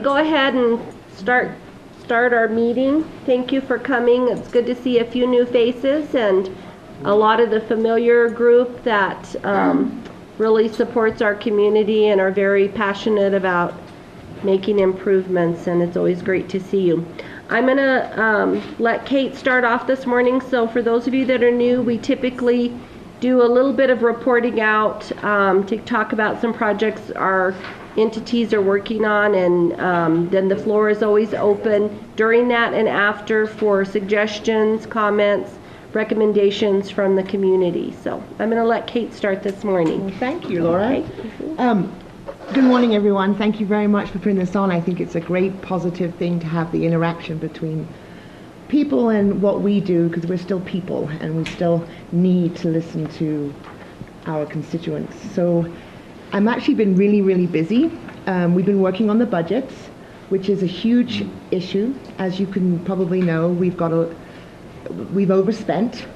go ahead and start our meeting. Thank you for coming. It's good to see a few new faces and a lot of the familiar group that really supports our community and are very passionate about making improvements, and it's always great to see you. I'm gonna let Kate start off this morning. So for those of you that are new, we typically do a little bit of reporting out to talk about some projects our entities are working on, and then the floor is always open during that and after for suggestions, comments, recommendations from the community. So I'm going to let Kate start this morning. Well, thank you, Laura. Okay. Good morning, everyone. Thank you very much for putting this on. I think it's a great positive thing to have the interaction between people and what we do, because we're still people and we still need to listen to our constituents. So I'm actually been really busy. We've been working on the budgets, which is a huge issue. As you can probably know, we've overspent.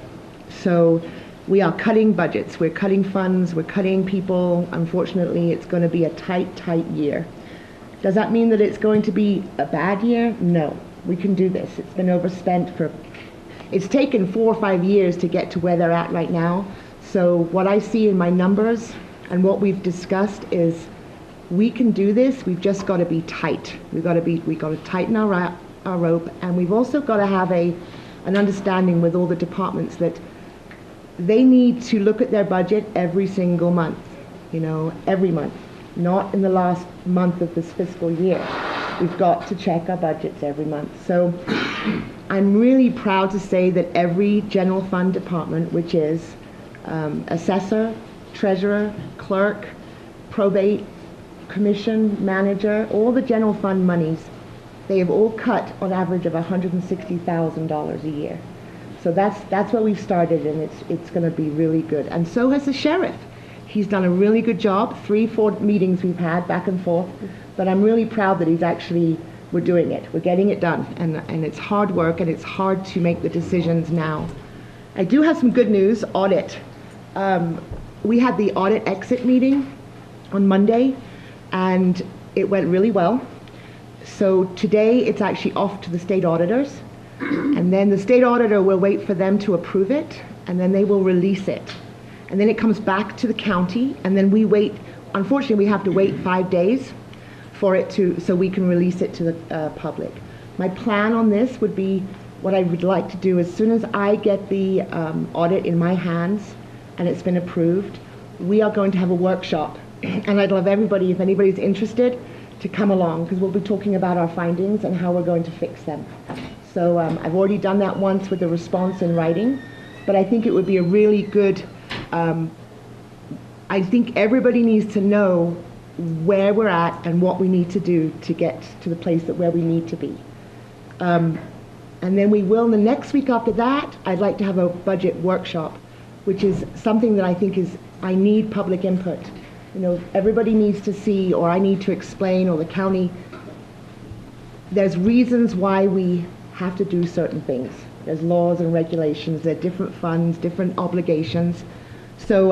So we are cutting budgets, we're cutting funds, we're cutting people. Unfortunately, it's going to be a tight year. Does that mean that it's going to be a bad year? No, we can do this. It's been overspent it's taken 4 or 5 years to get to where they're at right now. So what I see in my numbers and what we've discussed is we can do this. We've just got to be tight. We've got to tighten our rope, and we've also got to have an understanding with all the departments that they need to look at their budget every single month, every month, not in the last month of this fiscal year. We've got to check our budgets every month. So I'm really proud to say that every general fund department, which is assessor, treasurer, clerk, probate, commission, manager, all the general fund monies, they have all cut on average of $160,000 a year. So that's where we've started, and it's going to be really good. And so has the sheriff. He's done a really good job. 3-4 meetings we've had back and forth, but I'm really proud that we're doing it. We're getting it done, and it's hard work, and it's hard to make the decisions now. I do have some good news. Audit. We had the audit exit meeting on Monday, and it went really well. So today it's actually off to the state auditors, and then the state auditor will wait for them to approve it, and then they will release it. And then it comes back to the county, and then we wait. Unfortunately, we have to wait 5 days for it so we can release it to the public. My plan on this would be, what I would like to do as soon as I get the audit in my hands and it's been approved, we are going to have a workshop. And I'd love everybody, if anybody's interested, to come along, because we'll be talking about our findings and how we're going to fix them. So I've already done that once with the response in writing, but I think it would be a really good, I think everybody needs to know where we're at and what we need to do to get to the place where we need to be. And then we will, the next week after that, I'd like to have a budget workshop, which is something that I think I need public input. Everybody needs to see, or I need to explain, or the county, there's reasons why we have to do certain things. There's laws and regulations, there are different funds, different obligations. So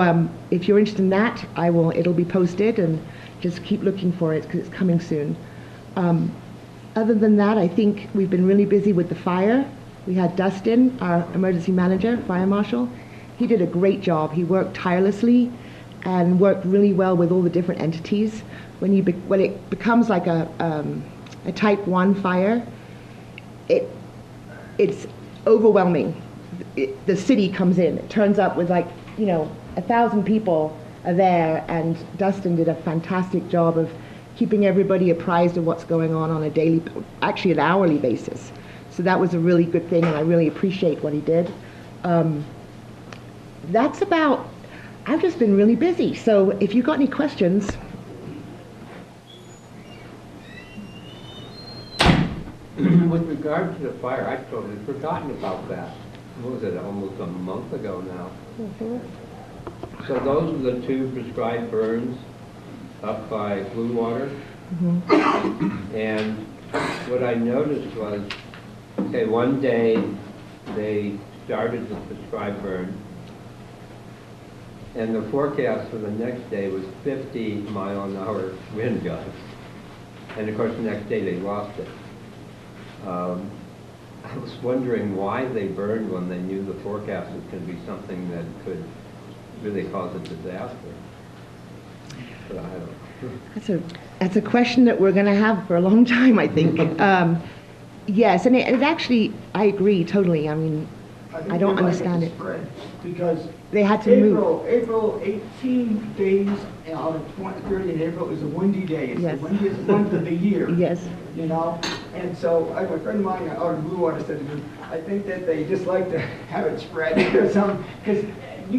if you're interested in that, it'll be posted, and just keep looking for it because it's coming soon. Other than that, I think we've been really busy with the fire. We had Dustin, our emergency manager, fire marshal. He did a great job. He worked tirelessly and worked really well with all the different entities. When it becomes like a type 1 fire, it's overwhelming. The city comes in. It turns up with 1,000 people are there, and Dustin did a fantastic job of keeping everybody apprised of what's going on a daily, actually an hourly basis. So that was a really good thing, and I really appreciate what he did. That's about, I've just been really busy. So if you've got any questions. With regard to the fire, I've totally forgotten about that. What was it, almost a month ago now? Mm-hmm. So those are the 2 prescribed burns up by Blue Water. Mm-hmm. And what I noticed was, okay, one day they started the prescribed burn, and the forecast for the next day was 50-mile-an-hour wind gusts. And of course, the next day they lost it. I was wondering why they burned when they knew the forecast was going to be something that could really cause a disaster. But I don't know. That's a question that we're going to have for a long time, I think. Yes, and it actually, I agree totally. I mean, I don't understand it. Because They had to move. April 18 days out of 30 in April is a windy day. It's Yes. the windiest month of the year. Yes. You know, and so a friend of mine out in Blue Water said to me, I think that they just like to have it spread or something, because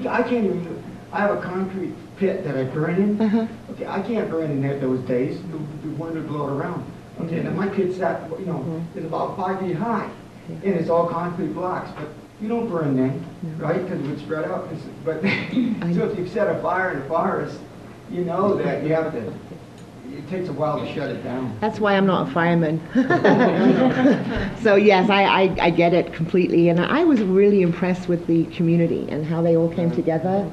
I can't even, I have a concrete pit that I burn in. Uh-huh. Okay, I can't burn in there those days, the wind would blow it around. Okay, and my pit's that, you know, is about 5 feet high, and it's all concrete blocks, but you don't burn then, right, because it would spread out. But, so if you set a fire in a forest, you know that you have to, it takes a while to shut it down. That's why I'm not a fireman. So yes, I get it completely, and I was really impressed with the community and how they all came together.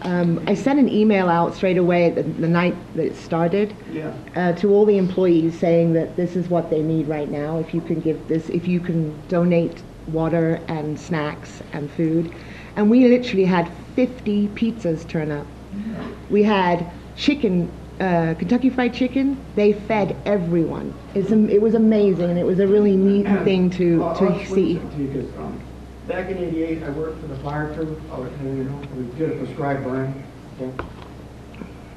I sent an email out straight away the night that it started Yeah. to all the employees saying that this is what they need right now. If you can give this, if you can donate water and snacks and food. And we literally had 50 pizzas turn up. We had chicken, Kentucky Fried Chicken. They fed everyone. It was amazing, and it was a really neat thing to see. Because back in '88, I worked for the fire crew. You know, we did a prescribed burn. Okay.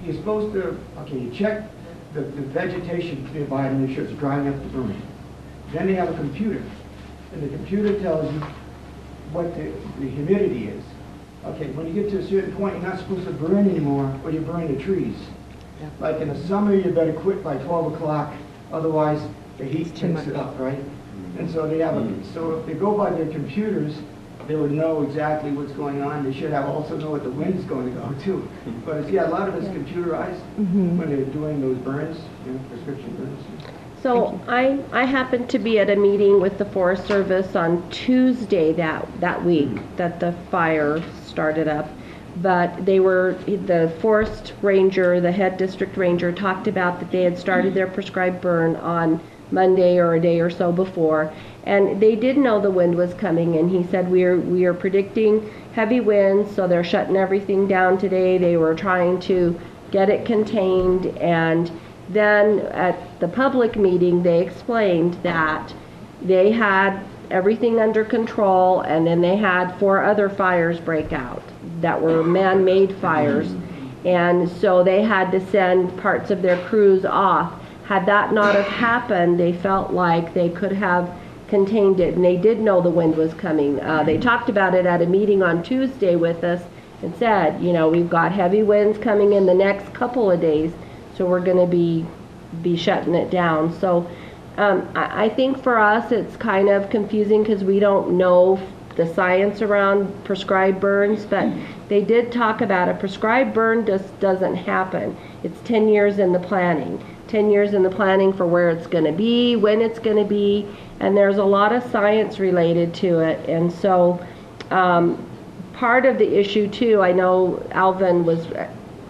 You're supposed to, you check the vegetation nearby to make sure it's dry enough to burn. Then they have a computer, and the computer tells you what the humidity is. Okay, when you get to a certain point, you're not supposed to burn anymore, or you burn the trees. Yeah. Like in the summer, you better quit by 12 o'clock, otherwise the heat takes it up, right? And so they have so if they go by their computers, they would know exactly what's going on. They should have also know what the wind's going to go too. But it's, a lot of it's computerized when they're doing those burns, prescription burns. So I happened to be at a meeting with the Forest Service on Tuesday that week that the fire started up. But the forest ranger, the head district ranger, talked about that they had started their prescribed burn on Monday or a day or so before. And they did know the wind was coming, and he said, we are predicting heavy winds, so they're shutting everything down today. They were trying to get it contained, and then at the public meeting, they explained that they had everything under control, and then they had 4 other fires break out that were man-made fires. And so they had to send parts of their crews off. Had that not have happened, they felt like they could have contained it, and they did know the wind was coming. They talked about it at a meeting on Tuesday with us and said, we've got heavy winds coming in the next couple of days, so we're going to be shutting it down. So I think for us it's kind of confusing because we don't know the science around prescribed burns, but they did talk about a prescribed burn just doesn't happen. It's 10 years in the planning. 10 years in the planning for where it's going to be, when it's going to be, and there's a lot of science related to it. And so part of the issue too, I know Alvin was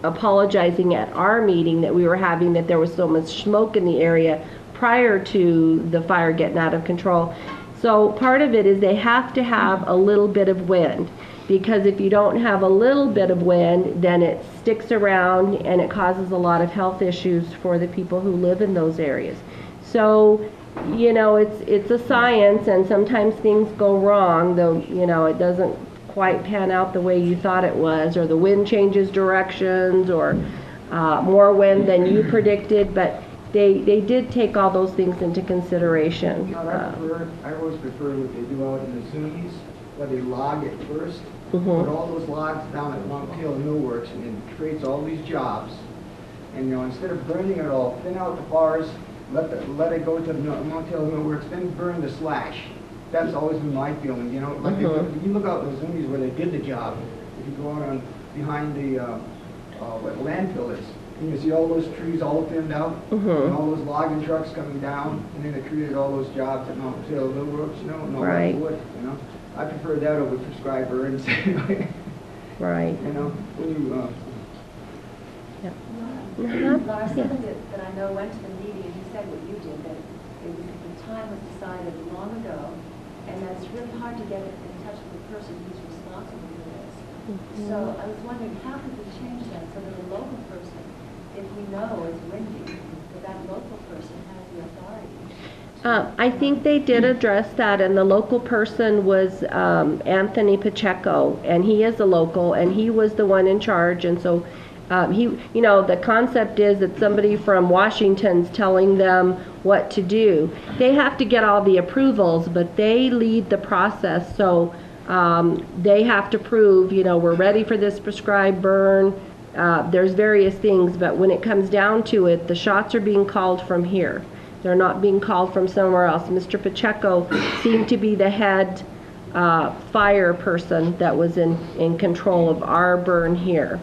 apologizing at our meeting that we were having, that there was so much smoke in the area prior to the fire getting out of control. So part of it is they have to have a little bit of wind, because if you don't have a little bit of wind, then it sticks around and it causes a lot of health issues for the people who live in those areas. So, it's a science, and sometimes things go wrong, though, it doesn't quite pan out the way you thought it was, or the wind changes directions, or more wind than you predicted, but they did take all those things into consideration. I always prefer what they do out in the Zunies, where they log it first, put all those logs down at Mount Taylor Mill Works, and it creates all these jobs. And instead of burning it all, thin out the bars, let it go to the Mount Taylor Mill Works, then burn the slash. That's always been my feeling, Like if you look out in the Zunies where they did the job, if you go out on behind the where the landfill is, and you see all those trees all thinned out, and all those logging trucks coming down, and then they created all those jobs at Mount Taylor Mill Works, and all Right. that wood, I prefer that over prescribed burns. Right. When you, Larson that I know went to the meeting, he said decide what you did, that the time was decided long ago, and that it's really hard to get in touch with the person who's responsible for this. So I was wondering, how could we change that so that a local person, if we know it's windy, that local person has the authority? I think they did address that, and the local person was Anthony Pacheco, and he is a local, and he was the one in charge, and so the concept is that somebody from Washington's telling them what to do. They have to get all the approvals, but they lead the process, so they have to prove, we're ready for this prescribed burn. There's various things, but when it comes down to it, the shots are being called from here. They're not being called from somewhere else. Mr. Pacheco seemed to be the head fire person that was in control of our burn here.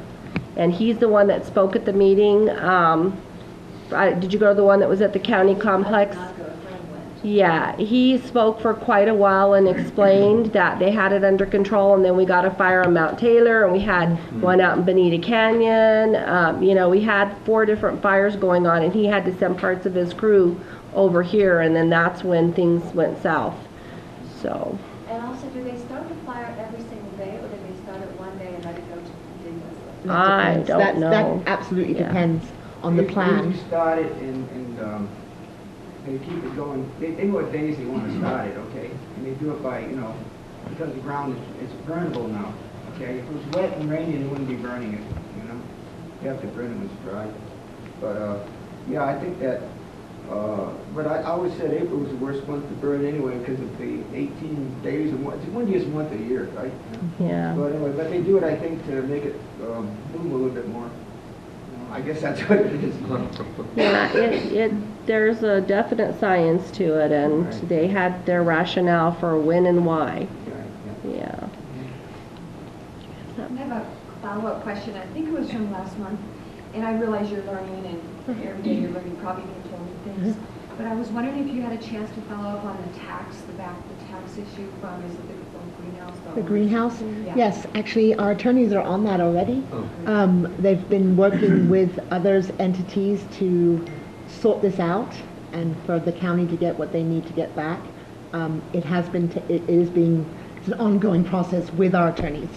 And he's the one that spoke at the meeting. Did you go to the one that was at the county complex? Yeah, he spoke for quite a while and explained that they had it under control, and then we got a fire on Mount Taylor, and we had one out in Bonita Canyon. We had 4 different fires going on, and he had to send parts of his crew over here, and then that's when things went south. So. And also, do they start the fire every single day, or do they start it one day and let it go to continuously? I don't know. That absolutely depends on the plan. They start it and they keep it going. They know what days they want to start it, okay? And they do it by, because the ground is burnable now, okay? If it was wet and rainy, they wouldn't be burning it, You have to burn it when it's dry. But, yeah, I think that, but I always said April was the worst month to burn anyway because of the 18 days and it's the windiest month of the year, right? Yeah. But anyway, but they do it, I think, to make it bloom a little bit more. I guess that's what it is. Yeah, there's a definite science to it, and Right. they had their rationale for when and why. Yeah. I have a follow-up question. I think it was from last month, and I realize you're learning, and every day you're learning, probably can tell me things. But I was wondering if you had a chance to follow up on the tax issue from, is it the greenhouse? The greenhouse? Yeah. Yes, actually, our attorneys are on that already. Oh. They've been working with others entities to sort this out and for the county to get what they need to get back. It's an ongoing process with our attorneys.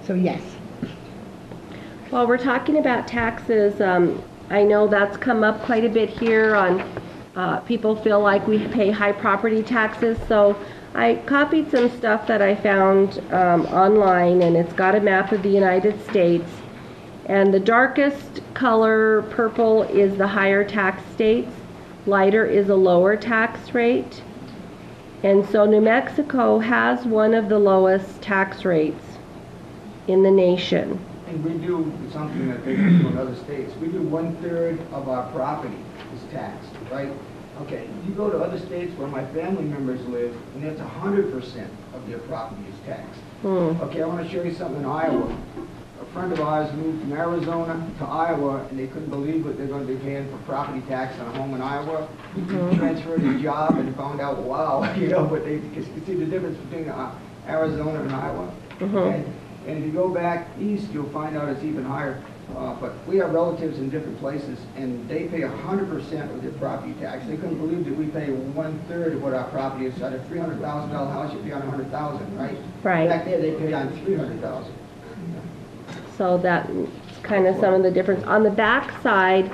So yes. While we're talking about taxes, I know that's come up quite a bit here on people feel like we pay high property taxes. So I copied some stuff that I found online, and it's got a map of the United States. And the darkest color, purple, is the higher tax states. Lighter is a lower tax rate. And so New Mexico has one of the lowest tax rates in the nation. And we do something that they do in other states. We do 1/3 of our property is taxed, right? Okay, you go to other states where my family members live, and that's 100% of their property is taxed. Okay, I want to show you something in Iowa. A friend of ours moved from Arizona to Iowa, and they couldn't believe what they're going to be paying for property tax on a home in Iowa. He transferred his job and found out, wow, but they could see the difference between Arizona and Iowa. And if you go back east, you'll find out it's even higher. But we have relatives in different places, and they pay 100% of their property tax. They couldn't believe that we pay 1/3 of what our property is. At a $300,000 house, you pay on $100,000, right? Right. Back there, they pay on $300,000. So that's kind of some of the difference. On the back side,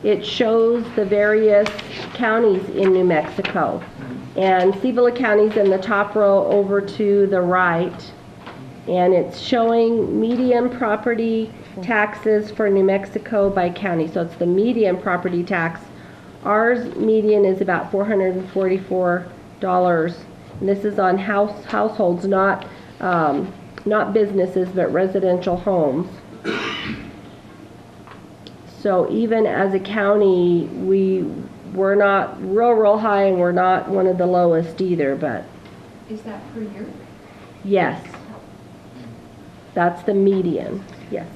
it shows the various counties in New Mexico. And Cibola County's in the top row over to the right. And it's showing median property taxes for New Mexico by county. So it's the median property tax. Ours median is about $444. And this is on households, not businesses, but residential homes. So even as a county, we're not real high, and we're not one of the lowest either, but Is that per year? yes. That's the median, yes.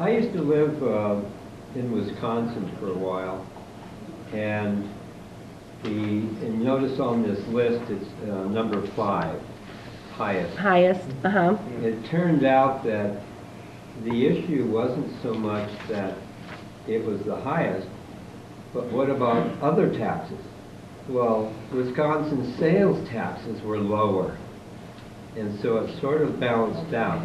I used to live in Wisconsin for a while, and notice on this list it's number 5, highest. Highest, It turned out that the issue wasn't so much that it was the highest, But what about other taxes? Well, Wisconsin sales taxes were lower, and so it sort of balanced out.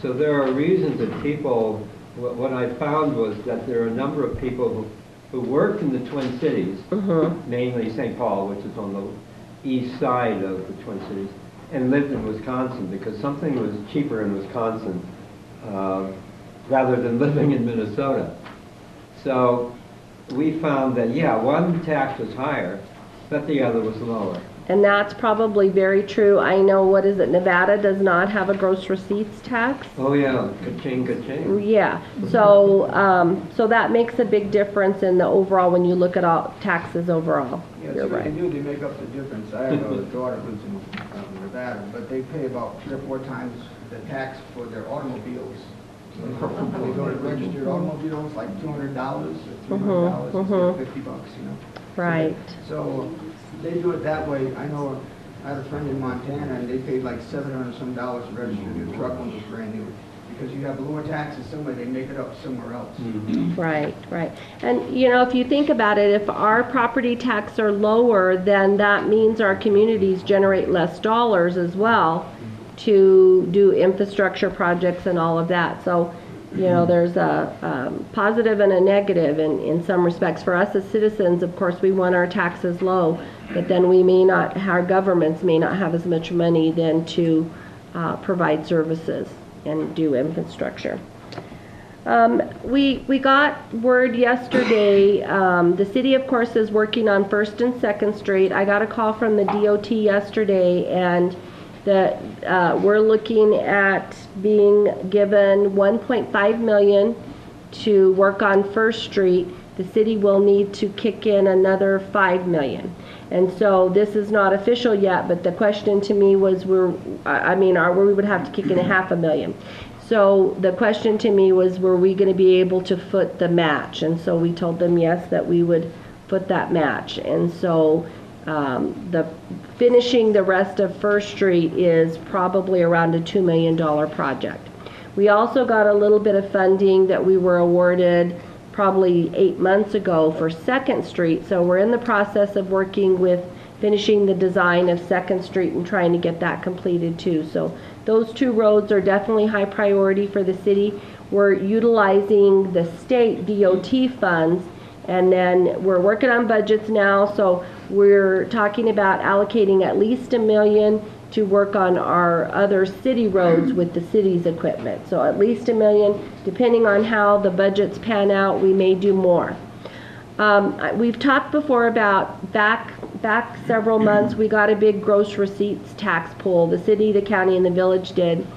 So there are reasons that people, what I found was that there are a number of people who worked in the Twin Cities, mainly St. Paul, which is on the east side of the Twin Cities, and lived in Wisconsin because something was cheaper in Wisconsin rather than living in Minnesota. So we found that, yeah, one tax was higher, but the other was lower. And that's probably very true. I know, what is it, Nevada does not have a gross receipts tax. Oh yeah, ka-ching, ka-ching. Yeah, so, so that makes a big difference in the overall, when you look at all taxes overall. Yeah, You're so they right. do, they make up the difference. I have a daughter who's in Nevada, but they pay about 3 or 4 times the tax for their automobiles. They go to registered automobiles, like $200 or $300, instead of $50, you know? Right. So they do it that way. I know I had a friend in Montana, and they paid like $700 some dollars to register their truck when it was brand new. Because you have lower taxes somewhere, they make it up somewhere else. Right, right. And, you know, if you think about it, if our property tax are lower, then that means our communities generate less dollars as well to do infrastructure projects and all of that. So, you know, there's a positive and a negative in some respects. For us as citizens, of course, we want our taxes low, but then we may not, our governments may not have as much money then to provide services and do infrastructure. We got word yesterday, the city of course is working on 1st and 2nd Street. I got a call from the DOT yesterday, and that we're looking at being given $1.5 million to work on 1st Street. The city will need to kick in another $5 million. And so this is not official yet, but the question to me was, we would have to kick in $500,000. So the question to me was, were we going to be able to foot the match? And so we told them yes, that we would foot that match. And so finishing the rest of 1st Street is probably around a $2 million project. We also got a little bit of funding that we were awarded probably 8 months ago for 2nd Street. So we're in the process of working with finishing the design of 2nd Street and trying to get that completed too. So those 2 roads are definitely high priority for the city. We're utilizing the state DOT funds, and then we're working on budgets now. So we're talking about allocating at least $1 million to work on our other city roads with the city's equipment. So at least $1 million, depending on how the budgets pan out, we may do more. We've talked before about back several months, we got a big gross receipts tax pool. The city, the county, and the village did.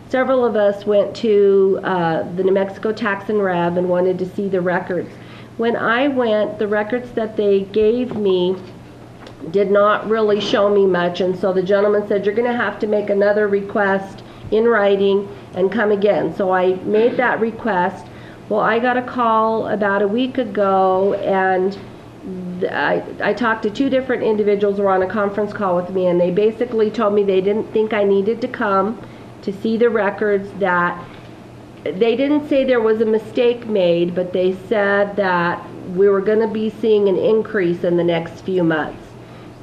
Several of us went to the New Mexico Tax and Rev and wanted to see the records. When I went, the records that they gave me did not really show me much, and so the gentleman said, you're going to have to make another request in writing and come again. So I made that request. Well, I got a call about a week ago, and I talked to 2 different individuals who were on a conference call with me, and they basically told me they didn't think I needed to come to see the records, that they didn't say there was a mistake made, but they said that we were going to be seeing an increase in the next few months.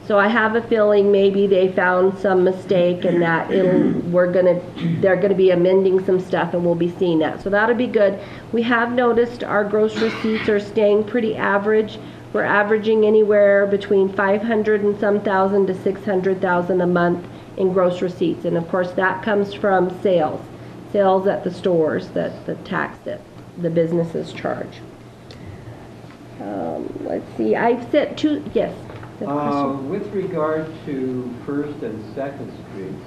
So I have a feeling maybe they found some mistake, and that they're going to be amending some stuff, and we'll be seeing that. So that'll be good. We have noticed our gross receipts are staying pretty average. We're averaging anywhere between 500 and some thousand to 600,000 a month in gross receipts, and of course that comes from sales at the stores, that the tax that the businesses charge. Let's see. I've set 2. Yes. With regard to 1st and 2nd Streets,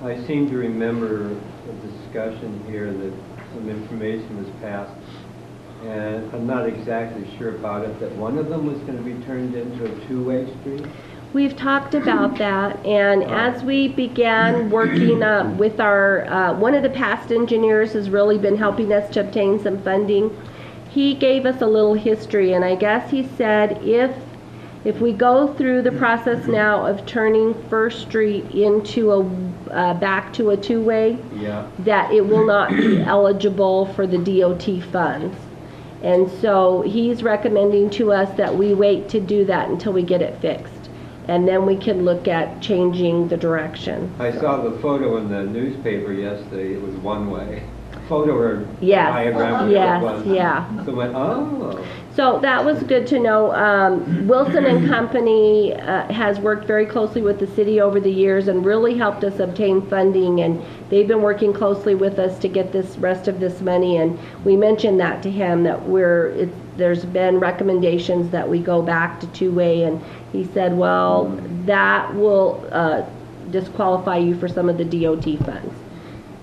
I seem to remember a discussion here that some information was passed, and I'm not exactly sure about it, that one of them was going to be turned into a 2-way street. We've talked about that, and as we began working with our, one of the past engineers has really been helping us to obtain some funding. He gave us a little history, and I guess he said if we go through the process now of turning 1st Street into back to a 2-way, yeah, that it will not be eligible for the DOT funds. And so he's recommending to us that we wait to do that until we get it fixed. And then we can look at changing the direction. I saw the photo in the newspaper yesterday, it was one way. Photo or Yes, diagram. yes, whatever it was. yeah. So I went, oh. So that was good to know. Wilson and Company has worked very closely with the city over the years and really helped us obtain funding, and they've been working closely with us to get this rest of this money. And we mentioned that to him, that there's been recommendations that we go back to two-way, and he said, well, that will disqualify you for some of the DOT funds.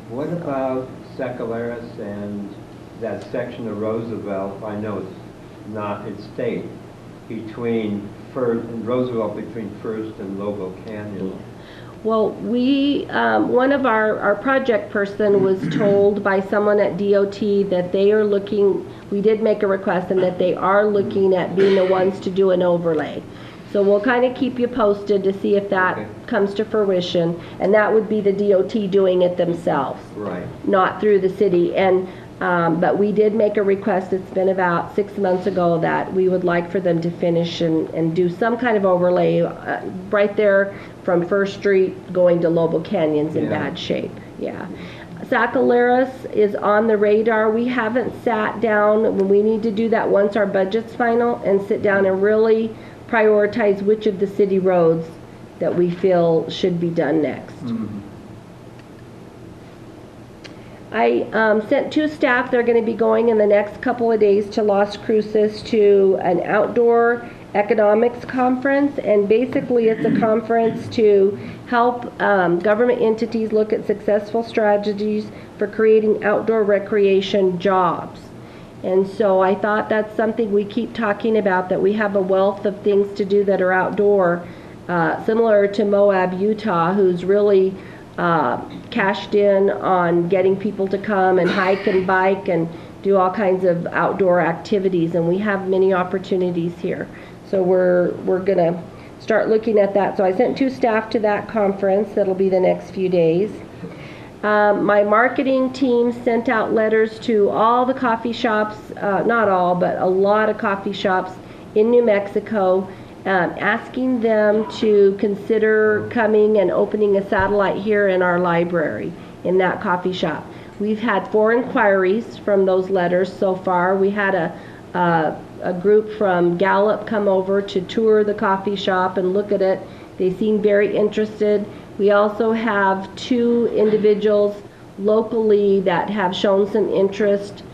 What about Secularis and that section of Roosevelt? I know it's not, it's state, between Roosevelt between First and Lobo Canyon. Well, one of our project person was told by someone at DOT that they are looking, we did make a request, and that they are looking at being the ones to do an overlay. So we'll kind of keep you posted to see if that comes to fruition, and that would be the DOT doing it themselves. Right. Not through the city. And but we did make a request, it's been about 6 months ago, that we would like for them to finish and do some kind of overlay right there from First Street going to Lobo Canyon's in bad shape. Yeah. Sacaleras is on the radar. We haven't sat down. We need to do that once our budget's final and sit down and really prioritize which of the city roads that we feel should be done next. Mm-hmm. I sent 2 staff. They're going to be going in the next couple of days to Las Cruces to an outdoor economics conference, and basically it's a conference to help government entities look at successful strategies for creating outdoor recreation jobs. And so I thought that's something we keep talking about, that we have a wealth of things to do that are outdoor, similar to Moab, Utah, who's really cashed in on getting people to come and hike and bike and do all kinds of outdoor activities, and we have many opportunities here. So we're going to start looking at that. So I sent 2 staff to that conference. That'll be the next few days. My marketing team sent out letters to all the coffee shops, not all, but a lot of coffee shops in New Mexico, asking them to consider coming and opening a satellite here in our library, in that coffee shop. We've had 4 inquiries from those letters so far. We had a group from Gallup come over to tour the coffee shop and look at it. They seem very interested. We also have 2 individuals locally that have shown some interest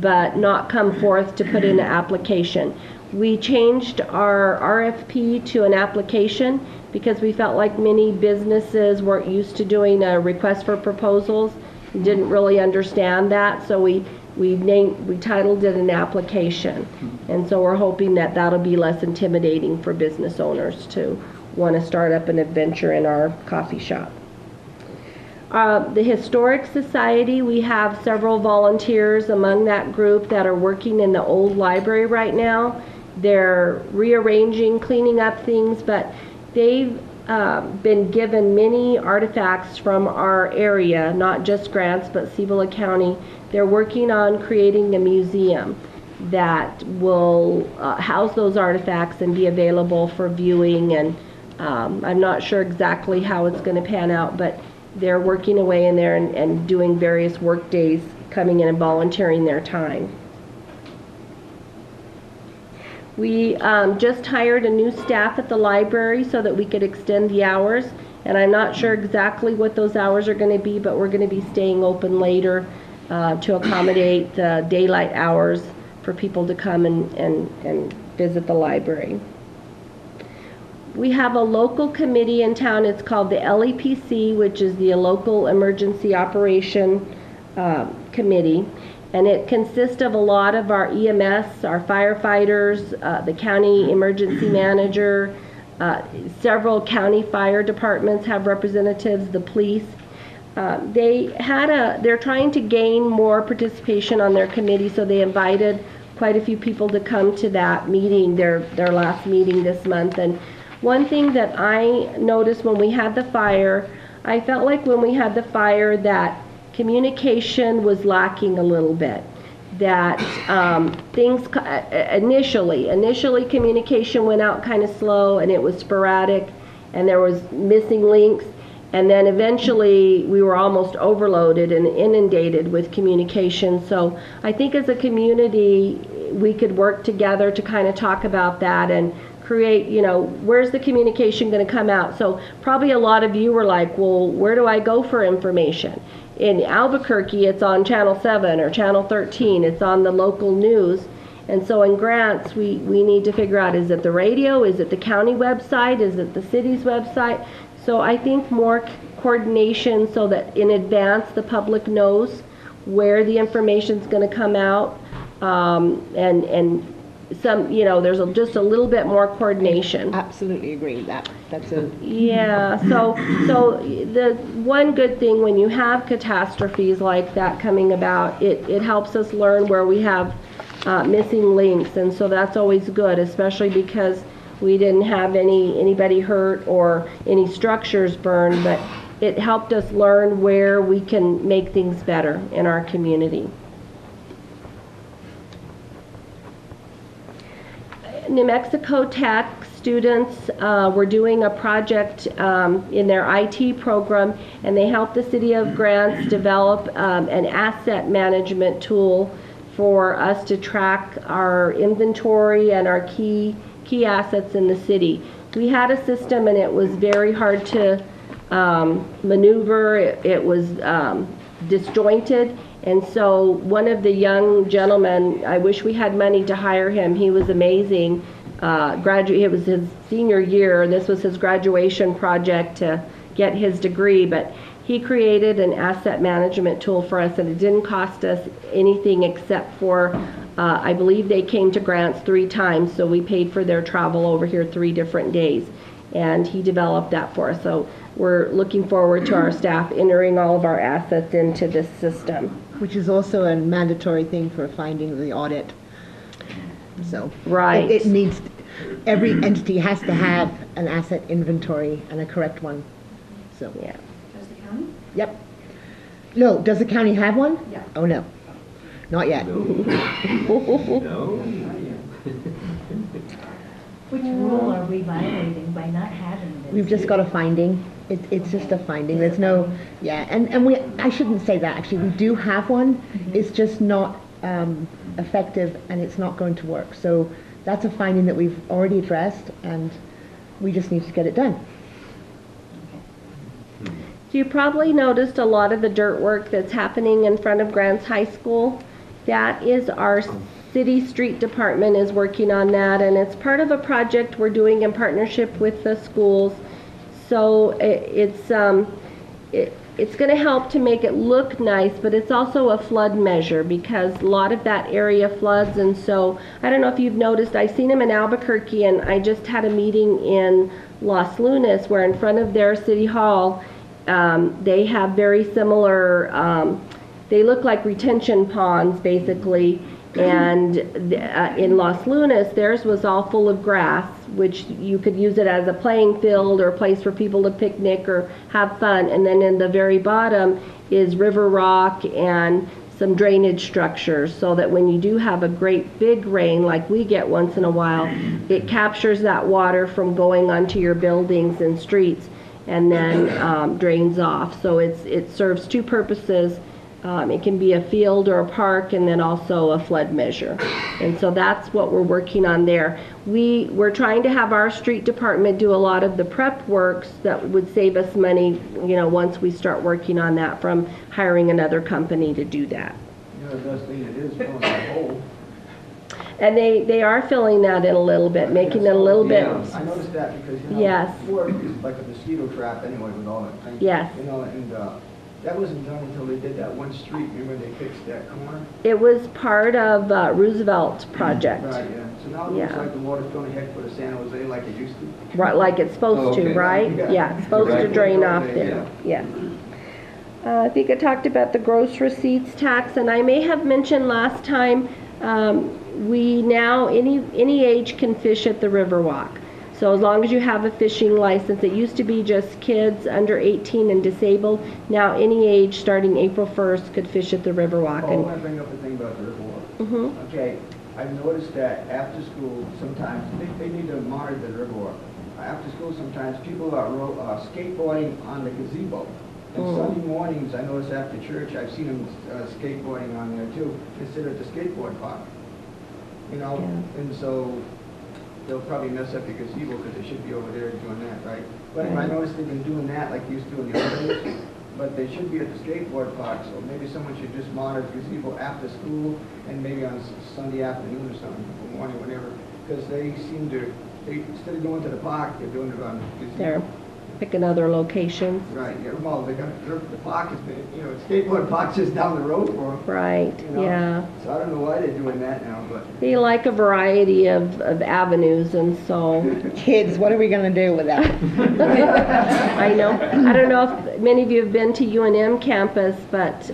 but not come forth to put in an application. We changed our RFP to an application because we felt like many businesses weren't used to doing a request for proposals, didn't really understand that, so we titled it an application. And so we're hoping that that'll be less intimidating for business owners to want to start up an adventure in our coffee shop. The Historic Society, we have several volunteers among that group that are working in the old library right now. They're rearranging, cleaning up things, but they've been given many artifacts from our area, not just grants, but Cibola County. They're working on creating a museum that will house those artifacts and be available for viewing, and I'm not sure exactly how it's going to pan out, but they're working away in there and doing various work days, coming in and volunteering their time. We just hired a new staff at the library so that we could extend the hours, and I'm not sure exactly what those hours are going to be, but we're going to be staying open later to accommodate the daylight hours for people to come and visit the library. We have a local committee in town. It's called the LEPC, which is the Local Emergency Operation Committee. And it consists of a lot of our EMS, our firefighters, the county emergency manager, several county fire departments have representatives, the police. They're trying to gain more participation on their committee, so they invited quite a few people to come to that meeting, their last meeting this month. And one thing that I noticed when we had the fire, I felt like when we had the fire that communication was lacking a little bit. that initially communication went out kind of slow and it was sporadic and there was missing links, and then eventually we were almost overloaded and inundated with communication. So I think as a community we could work together to kind of talk about that and create, where's the communication going to come out? So probably a lot of you were like, well, where do I go for information? In Albuquerque, it's on Channel 7 or Channel 13. It's on the local news. And so in Grants, we need to figure out, is it the radio? Is it the county website? Is it the city's website? So I think more coordination so that in advance the public knows where the information's going to come out. And some, there's just a little bit more coordination. Absolutely agree with that. That's a... Yeah, so the one good thing when you have catastrophes like that coming about, it helps us learn where we have missing links, and so that's always good, especially because we didn't have anybody hurt or any structures burned, but it helped us learn where we can make things better in our community. New Mexico Tech students were doing a project in their IT program, and they helped the City of Grants develop an asset management tool for us to track our inventory and our key assets in the city. We had a system and it was very hard to maneuver. It was disjointed. And so one of the young gentlemen, I wish we had money to hire him. He was amazing. It was his senior year, and this was his graduation project to get his degree. But he created an asset management tool for us, and it didn't cost us anything except for, I believe they came to Grants 3 times, so we paid for their travel over here 3 different days. And he developed that for us. So we're looking forward to our staff entering all of our assets into this system. Which is also a mandatory thing for finding the audit. So right. It needs, every entity has to have an asset inventory and a correct one. So yeah. Does the county? Yep. No, does the county have one? Yeah. Oh no, not yet. No. Which rule are we violating by not having this? We've just got a finding. It's just a finding. There's no, yeah, and I shouldn't say that actually. We do have one. It's just not effective, and it's not going to work. So that's a finding that we've already addressed, and we just need to get it done. You probably noticed a lot of the dirt work that's happening in front of Grants High School. That is our city street department is working on that, and it's part of a project we're doing in partnership with the schools. So it's going to help to make it look nice, but it's also a flood measure because a lot of that area floods. And so I don't know if you've noticed, I've seen them in Albuquerque, and I just had a meeting in Los Lunas where in front of their city hall they have very similar, they look like retention ponds basically. And in Los Lunas, theirs was all full of grass, which you could use it as a playing field or a place for people to picnic or have fun. And then in the very bottom is river rock and some drainage structures, so that when you do have a great big rain like we get once in a while, it captures that water from going onto your buildings and streets and then drains off. So it serves 2 purposes. It can be a field or a park, and then also a flood measure. And so that's what we're working on there. We're trying to have our street department do a lot of the prep works that would save us money, once we start working on that, from hiring another company to do that. The best thing it is filling that hole. And they are filling that in a little bit, making it a little bit. I noticed that because, Yes. before it was like a mosquito trap anyway with all that thing. Yes. And that wasn't done until they did that one street. Remember they fixed that corner? It was part of Roosevelt project. Right, yeah. So now it looks Yeah. like the water's going to head for the San Jose like it used to. Right, like it's supposed to, Okay. right? Yeah, it's supposed to Right. drain off there, yes. I think I talked about the gross receipts tax, and I may have mentioned last time, we now, any age can fish at the Riverwalk. So as long as you have a fishing license, it used to be just kids under 18 and disabled. Now any age starting April 1st could fish at the Riverwalk. Oh, I And want to bring up the thing about the Riverwalk. Mm-hmm. Okay, I've noticed that after school, sometimes, they need to monitor the river. After school, sometimes people are skateboarding on the gazebo. And Sunday mornings, I notice after church, I've seen them skateboarding on there too, instead of the skateboard park. You know, Yeah. and so they'll probably mess up the gazebo because they should be over there doing that, right? But I noticed they've been doing that like they used to in the old days, but they should be at the skateboard park, so maybe someone should just monitor the gazebo after school and maybe on Sunday afternoon or something, or morning, whatever, because they seem to, instead of going to the park, they're doing it on the gazebo. They're picking other locations. Right, yeah, well, the park has been, you know, skateboard park's just down the road for them. Right, You know? yeah. So I don't know why they're doing that now, but. They like a variety of avenues, and so, Kids, what are we gonna do with that? I know. I don't know if many of you have been to UNM campus, but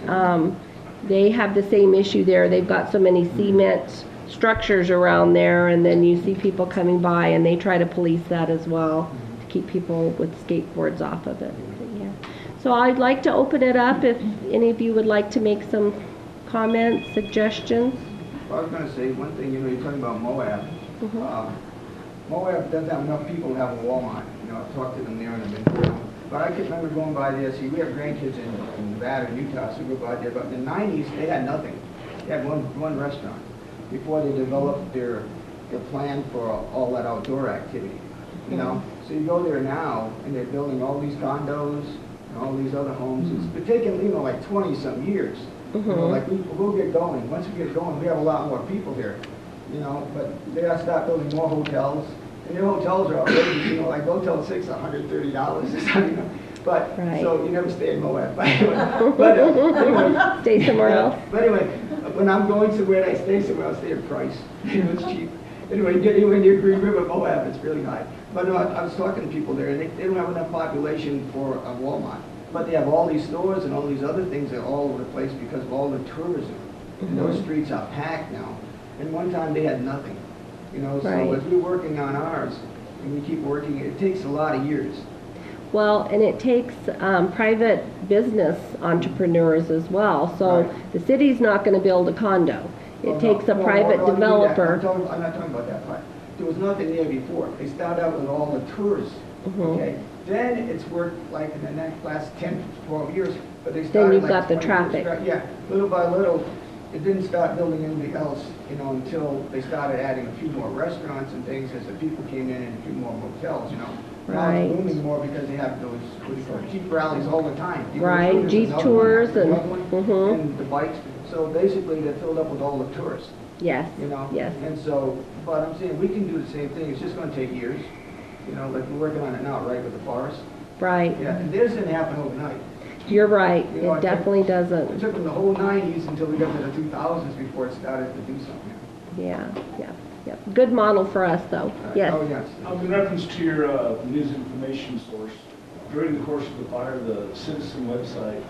they have the same issue there. They've got so many cement structures around there, and then you see people coming by, and they try to police that as well, to keep people with skateboards off of it. But, yeah. So I'd like to open it up if any of you would like to make some comments, suggestions. Well, I was gonna say, one thing, you know, you're talking about Moab. Moab doesn't have enough people to have a Walmart. You know, I've talked to them there and I've been through. But I can remember going by there, see, we have grandkids in Nevada and Utah, so we go by there. But in the 90s, they had nothing. They had one restaurant before they developed their plan for all that outdoor activity, you know? So you go there now, and they're building all these condos and all these other homes. It's been taking, you know, like 20-some years. You know, like we'll get going. Once we get going, we have a lot more people here, you know, but they gotta start building more hotels. And their hotels are outrageous, you know, like Hotel 6, $130 or something, you know. But, Right. so you never stay in Moab. But anyway, Stay somewhere else. but anyway, when I'm going somewhere and I stay somewhere, I'll stay at Price. You know, it's cheap. Anyway, you get anywhere near Green River, Moab, it's really high. But no, I was talking to people there, and they don't have enough population for a Walmart. But they have all these stores and all these other things that are all over the place because of all the tourism. And those streets are packed now. And one time they had nothing. You know, so Right. as we're working on ours, and we keep working, it takes a lot of years. Well, and it takes private business entrepreneurs as well. So Right. the city's not going to build a condo. It Oh, takes a no, private no, I mean that. developer. I'm not talking about that part. There was nothing there before. They started out with all the tourists, okay? Then it's worked like in the last 10, 12 years, but they started you've like got the 20 years traffic. ago. Yeah, little by little, it didn't start building anything else, you know, until they started adding a few more restaurants and things as the people came in and a few more motels, you know. Now Right. it's booming more because they have those, what do you call it, Jeep rallies all the time. Right, There's Jeep another tours one, and- another one, mhm. and the bikes. So basically, they're filled up with all the tourists. Yes, You know? yes. And so, but I'm saying, we can do the same thing, it's just gonna take years. You know, like we're working on it now, right, with the forest? Right. Yeah, and this didn't happen overnight. You're right. You know, It definitely It doesn't. took them the whole 90s until we got to the 2000s before it started to do something. Yeah, yeah, yeah. Good model for us, though. Yes. Oh, yes. In reference to your news information source, during the course of the fire, the Citizen website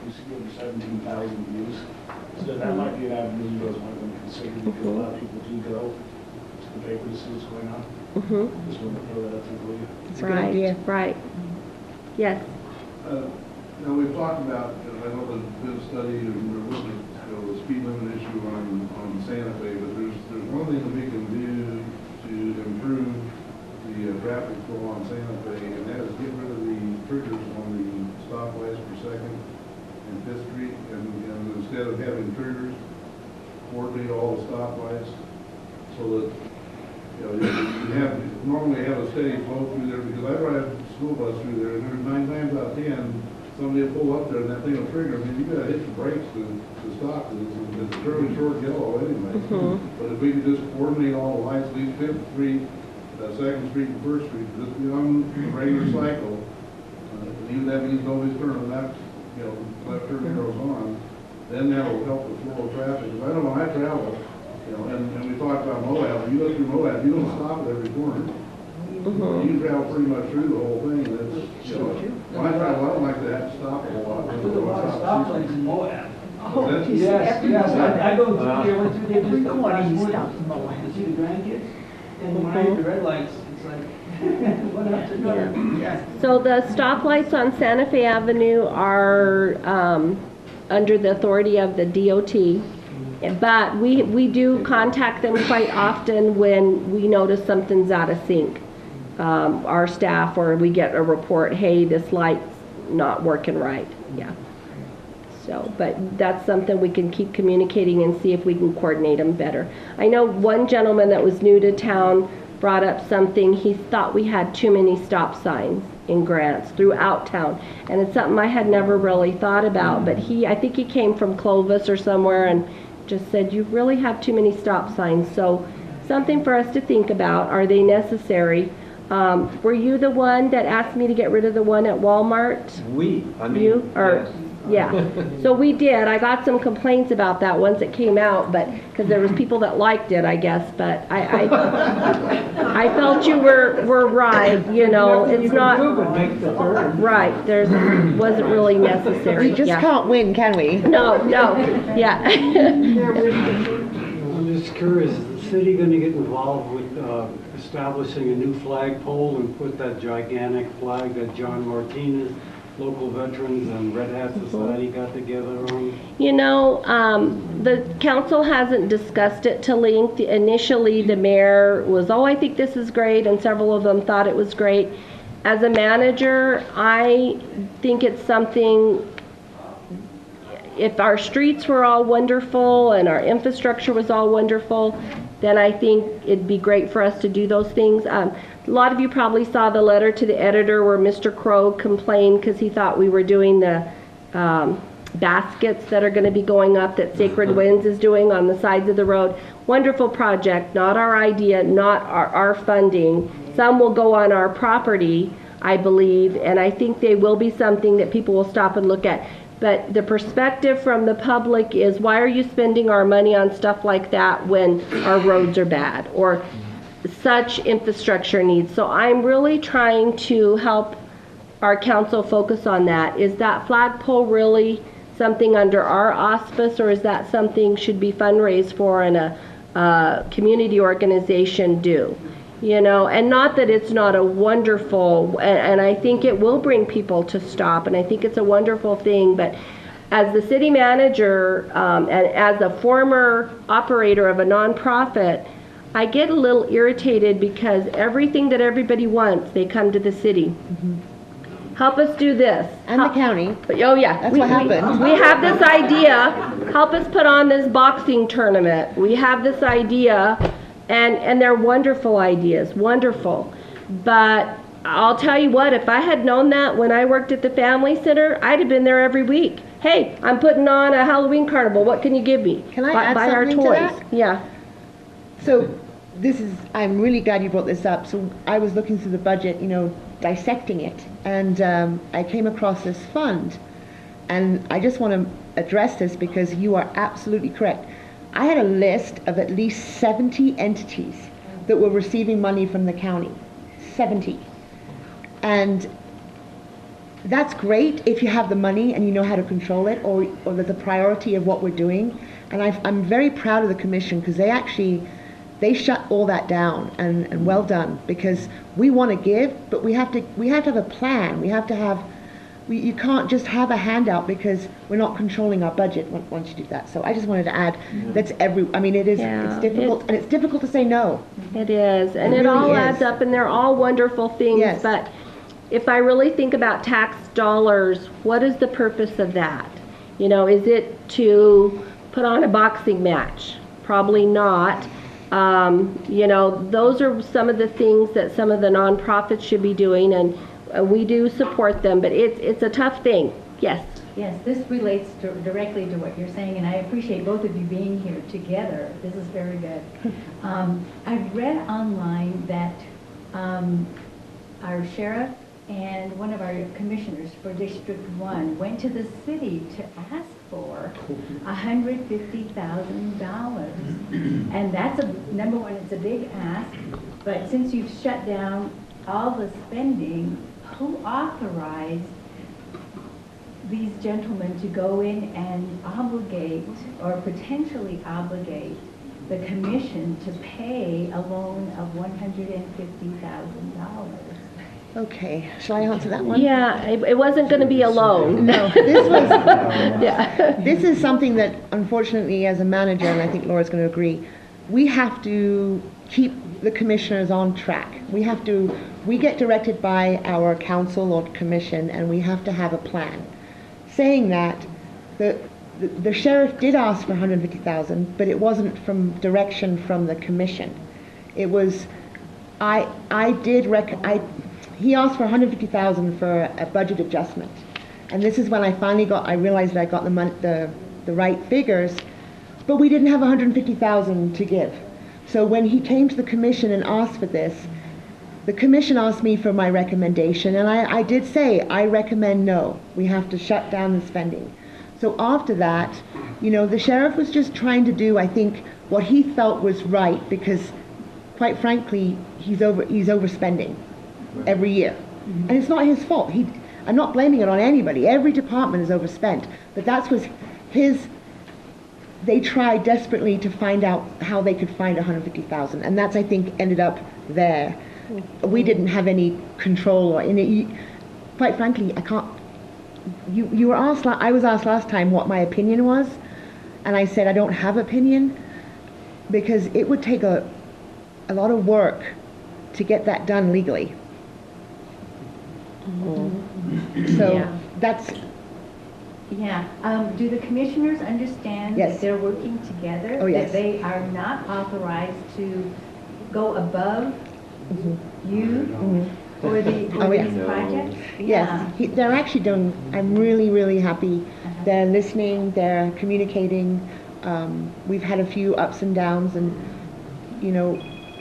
received over 17,000 views. So that might be an avenue you guys might want to consider, because a lot of people do go to the paper to see what's going on. Just want to throw that out there for you. It's a good Right, idea. right. Yes. Now, we've talked about, I know there's been a study, and we're looking at the speed limit issue on Santa Fe, but there's one thing that we can do to improve the traffic flow on Santa Fe, and that is get rid of the triggers on the stoplights per second and Fifth Street, and instead of having triggers, coordinate all the stoplights so that, you know, normally have a steady flow through there, because I drive a school bus through there, and there's 9 times out of 10, somebody will pull up there and that thing will trigger. I mean, you gotta hit the brakes to stop, because it's a fairly short yellow anyway. But if we could just coordinate all the lights, leave Fifth Street, Second Street and First Street, just be on a regular cycle, and even that means nobody's turning left, you know, left turn arrows on, then that'll help the flow of traffic. Because I know when I travel, you know, and we talked about Moab, when you go through Moab, you don't stop at every corner. You can travel pretty much through the whole thing, and it's, you know, when I travel, I don't like to have to stop a lot. There's a lot of stoplights in Moab. Oh, that's- Yes, yes, I go through there, went through there Every just corner last you week stop in Moab. to see the grandkids. And when I hit the red lights, it's like, one after another. Yes. So the stoplights on Santa Fe Avenue are under the authority of the DOT, But we do contact them quite often when we notice something's out of sync. Our staff, or we get a report, hey, this light's not working right, yeah. So, but that's something we can keep communicating and see if we can coordinate them better. I know one gentleman that was new to town brought up something, he thought we had too many stop signs in Grants throughout town. And it's something I had never really thought about, but I think he came from Clovis or somewhere and just said, you really have too many stop signs. So something for us to think about, are they necessary? Were you the one that asked me to get rid of the one at Walmart? You? Or, yes. Yeah, so we did. I got some complaints about that once it came out, but, because there was people that liked it, I guess, but I felt you were right, you know, it's not, right, wasn't really necessary. We just Yeah. can't win, can we? No, yeah. I'm just curious, is the city going to get involved with establishing a new flagpole and put that gigantic flag that John Martinez, local veterans and Red Hat Society got together on? You know, the council hasn't discussed it to link. Initially, the mayor was, oh, I think this is great, and several of them thought it was great. As a manager, I think it's something, if our streets were all wonderful and our infrastructure was all wonderful, then I think it'd be great for us to do those things. A lot of you probably saw the letter to the editor where Mr. Crow complained because he thought we were doing the baskets that are going to be going up that Sacred Winds is doing on the sides of the road. Wonderful project, not our idea, not our funding. Some will go on our property, I believe, and I think they will be something that people will stop and look at. But the perspective from the public is, why are you spending our money on stuff like that when our roads are bad or such infrastructure needs? So I'm really trying to help our council focus on that. Is that flagpole really something under our auspice, or is that something should be fundraised for and a community organization do? You know, and not that it's not a wonderful, and I think it will bring people to stop, and I think it's a wonderful thing, but as the city manager and as a former operator of a nonprofit, I get a little irritated because everything that everybody wants, they come to the city. Mm-hmm. Help us do this. And the county. Oh yeah. That's what happened. We have this idea, help us put on this boxing tournament. We have this idea, and they're wonderful ideas, wonderful. But I'll tell you what, if I had known that when I worked at the Family Center, I'd have been there every week. Hey, I'm putting on a Halloween carnival, what can you give me? Can I add buy our something to toys. that? Yeah. So I'm really glad you brought this up. So I was looking through the budget, you know, dissecting it, and I came across this fund, and I just want to address this because you are absolutely correct. I had a list of at least 70 entities that were receiving money from the county, 70. And that's great if you have the money and you know how to control it, or there's a priority of what we're doing. And I'm very proud of the commission because they shut all that down, and well done, because we want to give, but we have to have a plan. You can't just have a handout because we're not controlling our budget once you do that. So I just wanted to add, it's difficult, and it's difficult to say no. It is, and It it really all is. adds up, and they're all wonderful things, Yes. but if I really think about tax dollars, what is the purpose of that? You know, is it to put on a boxing match? Probably not. You know, those are some of the things that some of the nonprofits should be doing, and we do support them, but it's a tough thing. Yes. Yes, this relates directly to what you're saying, and I appreciate both of you being here together. This is very good. I've read online that our sheriff and one of our commissioners for District 1 went to the city to ask for $150,000. And that's number one, it's a big ask, but since you've shut down all the spending, who authorized these gentlemen to go in and obligate, or potentially obligate, the commission to pay a loan of $150,000? Okay, shall I answer that one? Yeah, it wasn't going to be alone. No, this was, Yeah. this is something that unfortunately as a manager, and I think Laura's going to agree, we have to keep the commissioners on track. We get directed by our council or commission, and we have to have a plan. Saying that, the sheriff did ask for 150,000, but it wasn't from direction from the commission. It was, he asked for 150,000 for a budget adjustment. And this is when I realized that I got the right figures, but we didn't have 150,000 to give. So when he came to the commission and asked for this, the commission asked me for my recommendation, and I did say, I recommend no. We have to shut down the spending. So after that, the sheriff was just trying to do, I think, what he felt was right, because quite frankly, he's overspending every year. And it's not his fault. I'm not blaming it on anybody. Every department is overspent. But that was they tried desperately to find out how they could find 150,000. And that's, I think, ended up there. We didn't have any control in it. Quite frankly, I can't. You were asked. I was asked last time what my opinion was, and I said I don't have opinion, because it would take a lot of work to get that done legally. So Yeah. that's. Yeah, do the commissioners understand Yes. that they're working together? Oh, yes. That they are not authorized to go above you for these projects? Yes, they're actually doing, I'm really, really happy. They're listening, they're communicating. We've had a few ups and downs, and,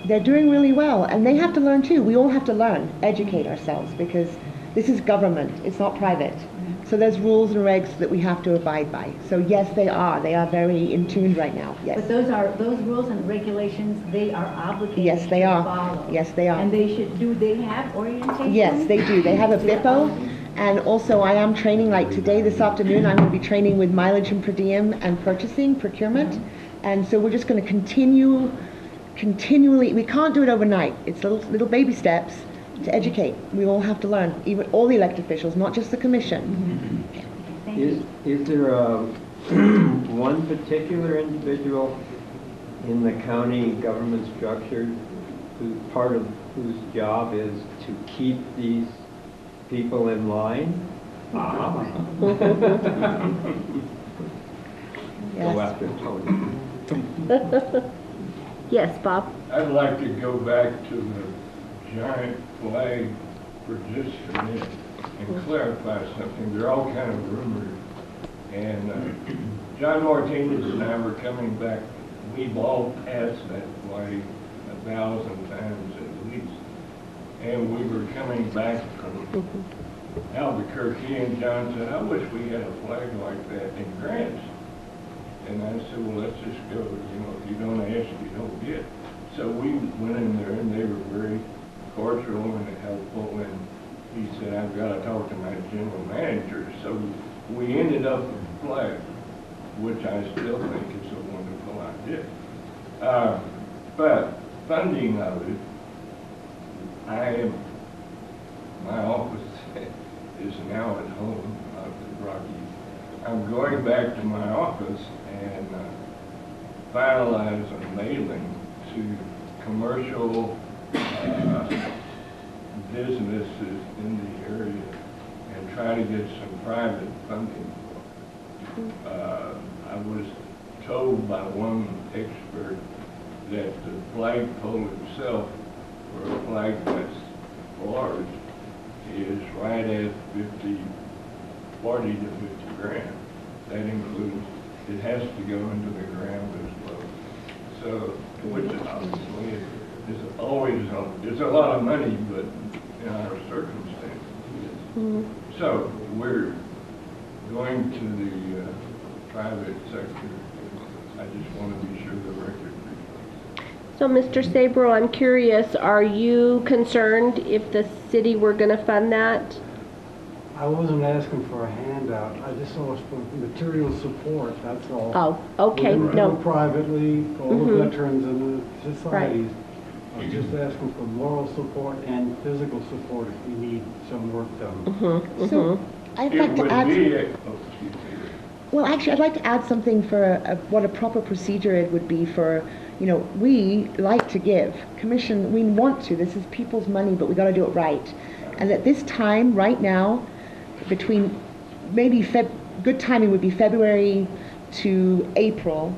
they're doing really well. And they have to learn too. We all have to learn, educate ourselves, because this is government, it's not private. So there's rules and regs that we have to abide by. So yes, they are very in tune right now, yes. But those rules and regulations, they are obligated Yes, they to are. follow. Yes, they are. And do they have orientation? Yes, they do. They have a BIPO, and also I am training, like today, this afternoon, I'm going to be training with mileage and per diem and purchasing, procurement. And so we're just going to continually, we can't do it overnight. It's little baby steps to educate. We all have to learn, even all the elected officials, not just the commission. Is there one particular individual in the county government structure whose job is to keep these people in line? Go Yes. after Tony. Yes, Bob? I'd like to go back to the giant flag for just a minute and clarify something. There are all kind of rumors. And John Martinez and I were coming back. We've all passed that flag 1,000 times at least. And we were coming back from Albuquerque, and John said, I wish we had a flag like that in Grants. And I said, well, let's just go. If you don't ask, you don't get. So we went in there, and they were very cordial and helpful. And he said, I've got to talk to my general manager. So we ended up with a flag, which I still think is a wonderful idea. But funding of it, my office is now at home up in Rocky. I'm going back to my office and finalize a mailing to commercial businesses in the area and try to get some private funding. I was told by one expert that the flagpole itself, for a flag that's large, is right at 40 to 50 grand. That includes, it has to go into the ground as well. So, which is obviously, is always, it's a lot of money, but in our circumstances. So, we're going to the private sector. I just want to be sure the record. So, Mr. Sabro, I'm curious, are you concerned if the city were going to fund that? I wasn't asking for a handout. I just asked for material support, that's all. Oh, okay, We didn't do no. it privately, for all the veterans and the societies. just asking for moral support and physical support if we need some work done. So I'd It like to would add. be, Well, actually, I'd like to add something for what a proper procedure it would be for, we like to give. Commission, we want to. This is people's money, but we got to do it right. And at this time, right now, between maybe good timing would be February to April,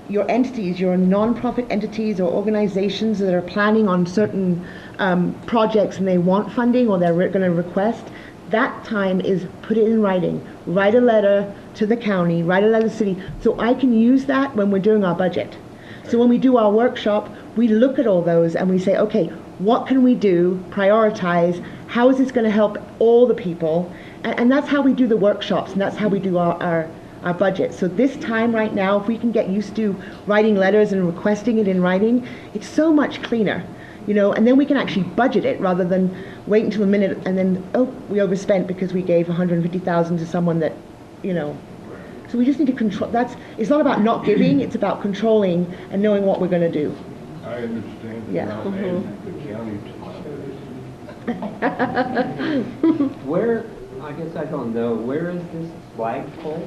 your entities, your non-profit entities or organizations that are planning on certain projects and they want funding or they're going to request, that time is put it in writing. Write a letter to the county, write a letter to the city, so I can use that when we're doing our budget. So when we do our workshop, we look at all those and we say, okay, what can we do, prioritize, how is this going to help all the people? And that's how we do the workshops, and that's how we do our budget. So this time right now, if we can get used to writing letters and requesting it in writing, it's so much cleaner. And then we can actually budget it rather than wait until a minute and then, we overspent because we gave $150,000 to someone that, So we just need to control. It's not about not giving, it's about controlling and knowing what we're going to do. I understand. Yeah. Where, I guess I don't know, where is this flagpole?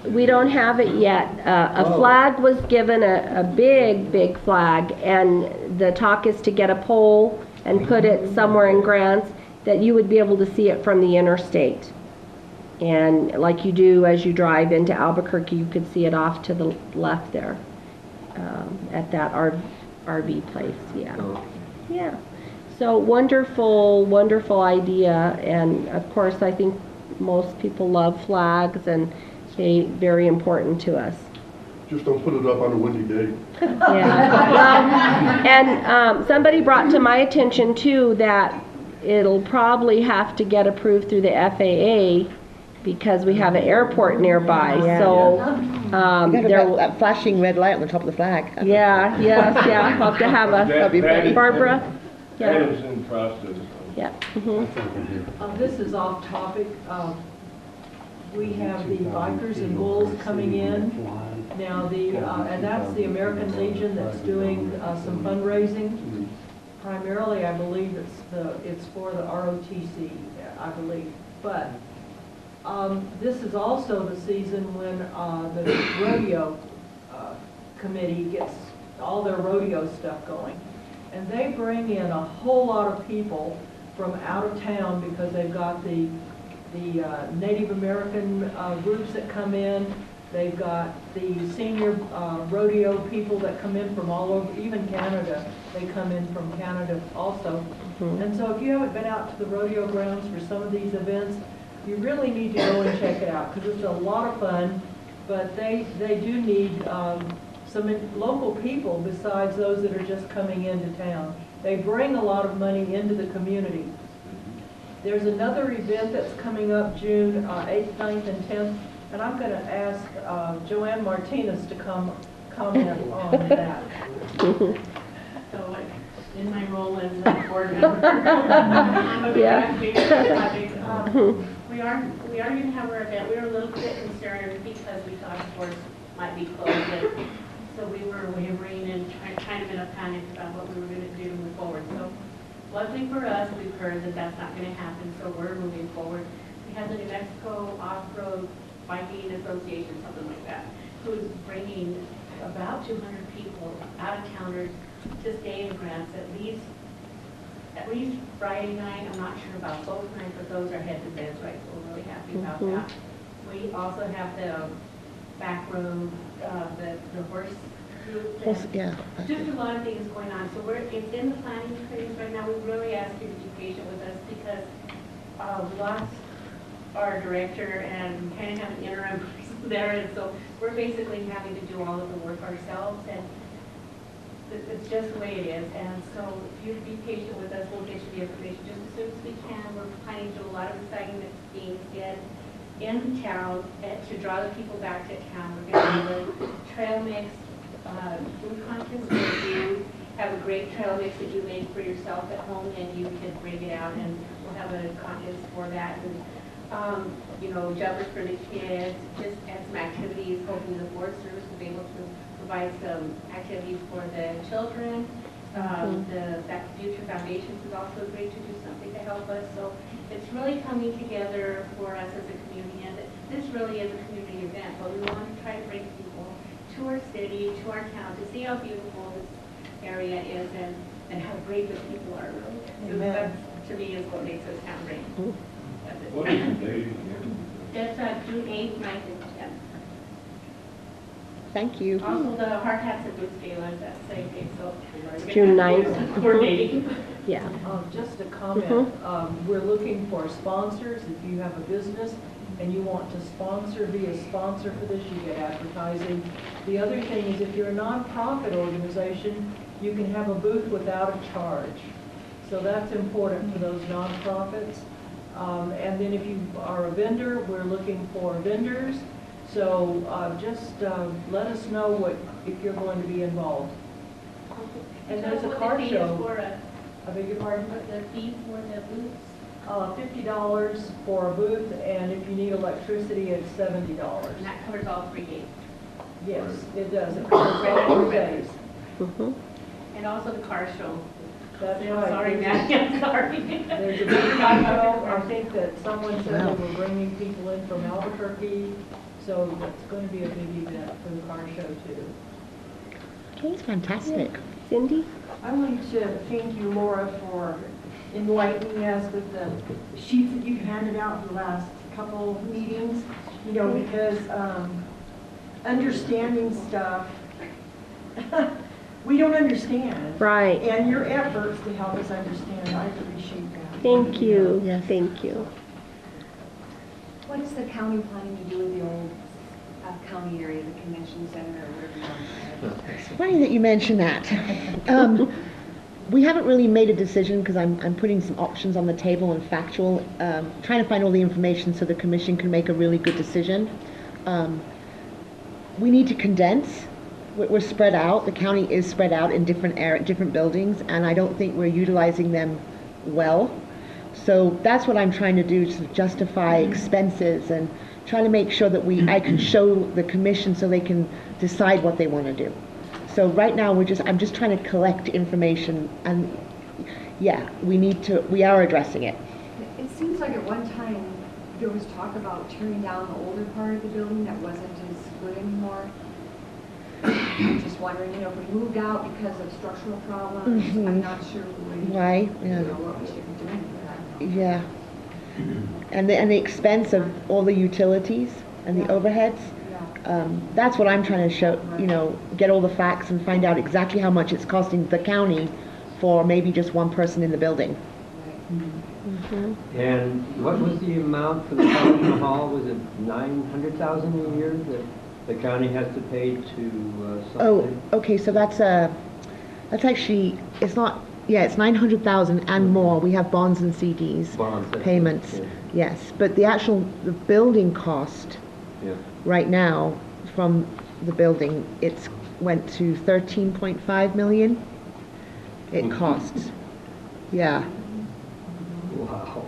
We don't have it yet. A flag was given, a big flag, and the talk is to get a pole and put it somewhere in Grants that you would be able to see it from the interstate. And like you do as you drive into Albuquerque, you could see it off to the left there at that RV place, yeah. Yeah. So wonderful idea, and of course I think most people love flags and they're very important to us. Just don't put it up on a windy day. Yeah. And somebody brought to my attention too that it'll probably have to get approved through the FAA because we have an airport nearby. Yeah. So that flashing red light on the top of the flag. Yeah. We'll have to have a Barbara. That is in process. Yeah. This is off topic. We have the Bikers and Bulls coming in now. And that's the American Legion that's doing some fundraising. Primarily, I believe it's for the ROTC, I believe. But this is also the season when the rodeo committee gets all their rodeo stuff going. And they bring in a whole lot of people from out of town because they've got the Native American groups that come in. They've got the senior rodeo people that come in from all over, even Canada. They come in from Canada also. And so if you haven't been out to the rodeo grounds for some of these events, you really need to go and check it out because it's a lot of fun. But they do need some local people besides those that are just coming into town. They bring a lot of money into the community. There's another event that's coming up June 8th, 9th, and 10th, and I'm going to ask Joanne Martinez to comment on that. So in my role as a board member, I'm a big project. We are going to have our event. We were a little bit concerned because we thought sports might be closed. So we were wavering and kind of in a panic about what we were going to do to move forward. So luckily for us, we've heard that that's not going to happen, so we're moving forward. We have the New Mexico Off-Road Biking Association, something like that, who's bringing about 200 people, out-of-towners, to stay in Grants at least Friday night. I'm not sure about both nights, but those are head-to-beds, right? So we're really happy about that. We also have the back room, the horse group. Just a lot of things going on. So it's in the planning phase right now. We really ask you to be patient with us because we lost our director and we kind of have an interim person there, and so we're basically having to do all of the work ourselves, and it's just the way it is. And so if you be patient with us, we'll get you the information just as soon as we can. We're planning to do a lot of exciting things in town to draw the people back to town. We're going to do a trail mix food contest where you have a great trail mix that you made for yourself at home, and you can bring it out, and we'll have a contest for that. And jumpers for the kids, just and some activities. Hopefully the Forest Service will be able to provide some activities for the children. The Back to the Future Foundations has also agreed to do something to help us. So it's really coming together for us as a community. And this really is a community event, but we want to try to bring people to our city, to our town, to see how beautiful this area is and how great the people are. Really. So that, to me, is what makes this town great. What is the date again? That's June 8th, 9th, and 10th. Thank you. Also, the Hard Hats and Boots Gala is that same day, so. June 9th. Coordinating. Yeah. Just a comment, we're looking for sponsors. If you have a business and you want to sponsor, be a sponsor for this, you get advertising. The other thing is if you're a nonprofit organization, you can have a booth without a charge. So that's important for those nonprofits. And then if you are a vendor, we're looking for vendors. So just let us know if you're going to be involved. And there's a car show. I beg your pardon? The fee for the booths? $50 for a booth, and if you need electricity, it's $70. And that covers all 3 days. Yes, it does. It covers all 3 days. And also the car show. That's I'm right. sorry, Maggie, I'm sorry. There's a big car show. I think that someone said they were bringing people in from Albuquerque, so that's going to be a big event for the car show too. Okay, it's fantastic. Cindy? I wanted to thank you, Laura, for enlightening us with the sheets that you've handed out for the last couple meetings, you know, because understanding stuff, we don't understand. Right. And your efforts to help us understand, I appreciate that. Thank you. Yes. Thank you. What is the county planning to do with the old county area, the convention center, or whatever you want to say? It's funny that you mention that. We haven't really made a decision because I'm putting some options on the table and factual, trying to find all the information so the commission can make a really good decision. We need to condense. We're spread out. The county is spread out in different buildings, and I don't think we're utilizing them well. So that's what I'm trying to do, to justify expenses and trying to make sure that I can show the commission so they can decide what they want to do. So right now I'm just trying to collect information, and yeah, we are addressing it. It seems like at one time there was talk about tearing down the older part of the building that wasn't as good anymore. I'm just wondering, you know, if we moved out because of structural problems, I'm not sure Why? Yeah. What we should be doing for that. Yeah. And the expense of all the utilities and the overheads. That's what I'm trying to show, you know, get all the facts and find out exactly how much it's costing the county for maybe just one person in the building. And what was the amount for the Television Hall? Was it $900,000 a year that the county has to pay to something? Oh, okay, so that's actually, it's not, yeah, it's 900,000 and more. We have bonds and CDs, payments, yes. But the building cost right now from the building, it's went to 13.5 million. It costs, yeah. Wow.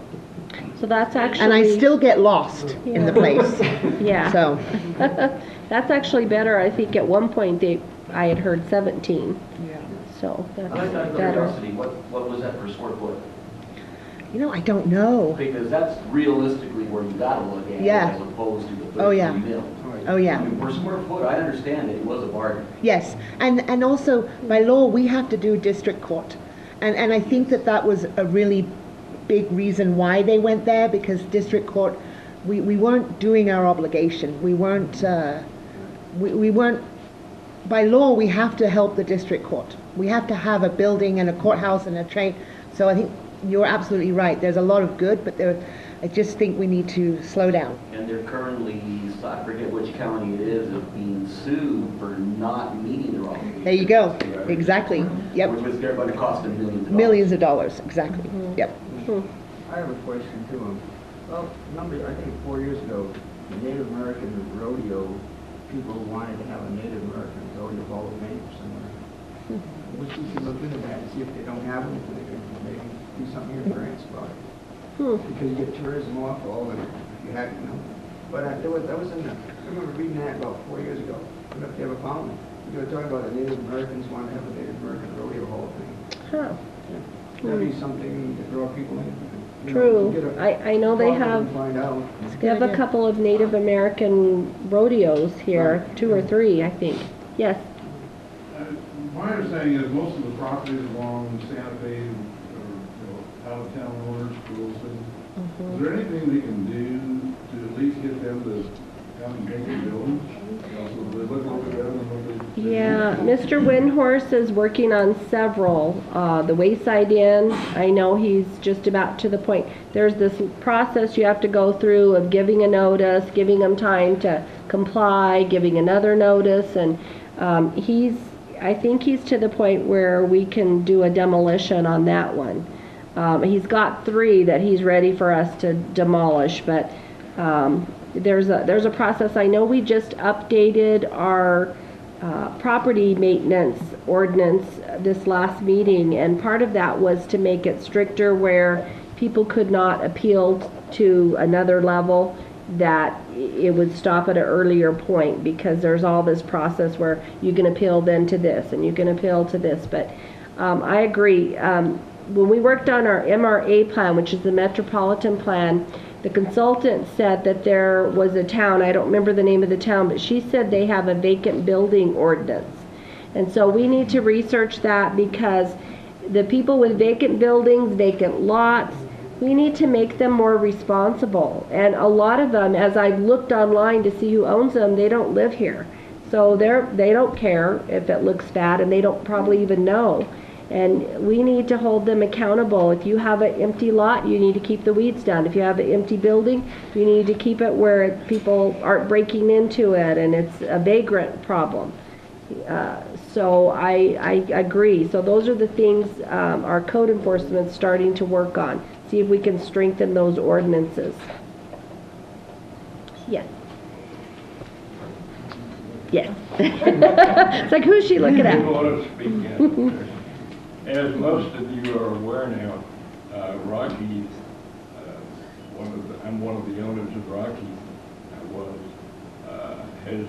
So that's actually... And I still get lost in the place. Yeah. So. That's actually better. I think at one point I had heard 17. Yeah. So that's Out of better. curiosity, what was that per square foot? You know, I don't know. Because that's realistically where you gotta look at it, as opposed to the 33 mil. Oh yeah. I mean, per square foot, I understand it was a bargain. Yes, and also by law we have to do district court, and I think that was a really big reason why they went there, because district court, we weren't doing our obligation. We weren't by law we have to help the district court. We have to have a building and a courthouse and a train. So I think you're absolutely right. There's a lot of good, but I just think we need to slow down. And they're currently, I forget which county it is, of being sued for not meeting their obligation. There you go. Exactly. Yep. Which was going to cost them millions of dollars. Millions of dollars. Exactly. Yep. I have a question to him. Well, I think 4 years ago, the Native American rodeo, people wanted to have a Native American rodeo Hall of Fame somewhere. Wish we could look into that and see if they don't have them, if they could maybe do something here in France about it. Because you get tourism off all and you had, you know. But that was in the, I remember reading that about 4 years ago. I don't know if you ever found it. You were talking about the Native Americans want to have a Native American rodeo hall thing. Huh. That'd be something to draw people in. You know, True. get a- I know they talk to them have, and Find out. they have a couple of Native American rodeos here, 2 or 3, I think. Yes. My understanding is most of the properties along Santa Fe are, out-of-town owners for those things. Is there anything we can do to at least get them to come and take the buildings? So they look over there and what they... Yeah, Mr. Windhorse is working on several. The Wayside Inn, I know he's just about to the point. There's this process you have to go through of giving a notice, giving them time to comply, giving another notice, and I think he's to the point where we can do a demolition on that one. He's got 3 that he's ready for us to demolish, but there's a process. I know we just updated our property maintenance ordinance this last meeting, and part of that was to make it stricter where people could not appeal to another level, that it would stop at an earlier point, because there's all this process where you can appeal then to this and you can appeal to this. But I agree. When we worked on our MRA plan, which is the Metropolitan Plan, the consultant said that there was a town, I don't remember the name of the town, but she said they have a vacant building ordinance. And so we need to research that, because the people with vacant buildings, vacant lots, we need to make them more responsible. And a lot of them, as I've looked online to see who owns them, they don't live here. So they don't care if it looks bad, and they don't probably even know. And we need to hold them accountable. If you have an empty lot, you need to keep the weeds down. If you have an empty building, you need to keep it where people aren't breaking into it and it's a vagrant problem. So I agree. So those are the things our code enforcement's starting to work on. See if we can strengthen those ordinances. Yes. Yes. It's like, who's she looking at? I want to speak out. As most of you are aware now, Rocky, I'm one of the owners of Rocky, has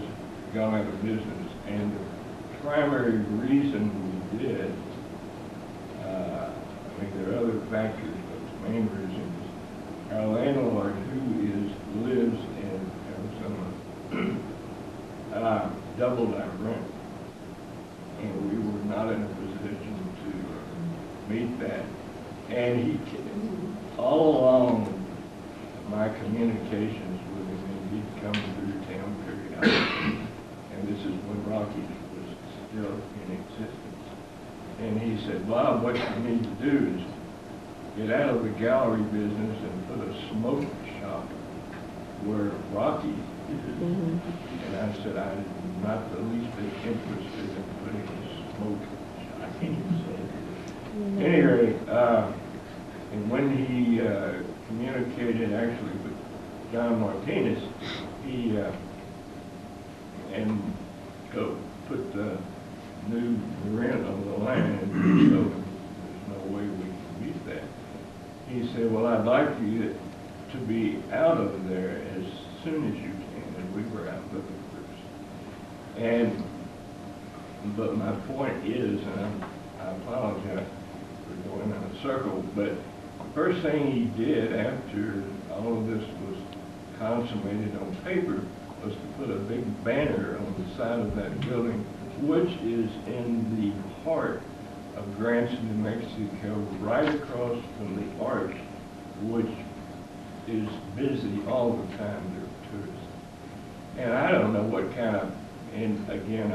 gone out of business. And the primary reason we did, I mean, there are other factors, but the main reason is our landlord, who lives in Arizona, doubled our rent. And we were not in a position to meet that. And he, all along my communications with him, and he'd come through town periodically, and this is when Rockies was still in existence. And he said, Bob, what you need to do is get out of the gallery business and put a smoke shop where Rocky is. And I said, I'm not the least bit interested in putting a smoke shop in. Anyway, and when he communicated actually with John Martinez, he and go put the new rent on the land, so there's no way we can meet that. He said, well, I'd like you to be out of there as soon as you can, and we were out looking first. And, but my point is, and I apologize for going in a circle, but the first thing he did after all of this was consummated on paper was to put a big banner on the side of that building, which is in the heart of Grants, New Mexico, right across from the arch, which is busy all the time. There are tourists. And I don't know what kind of, and again,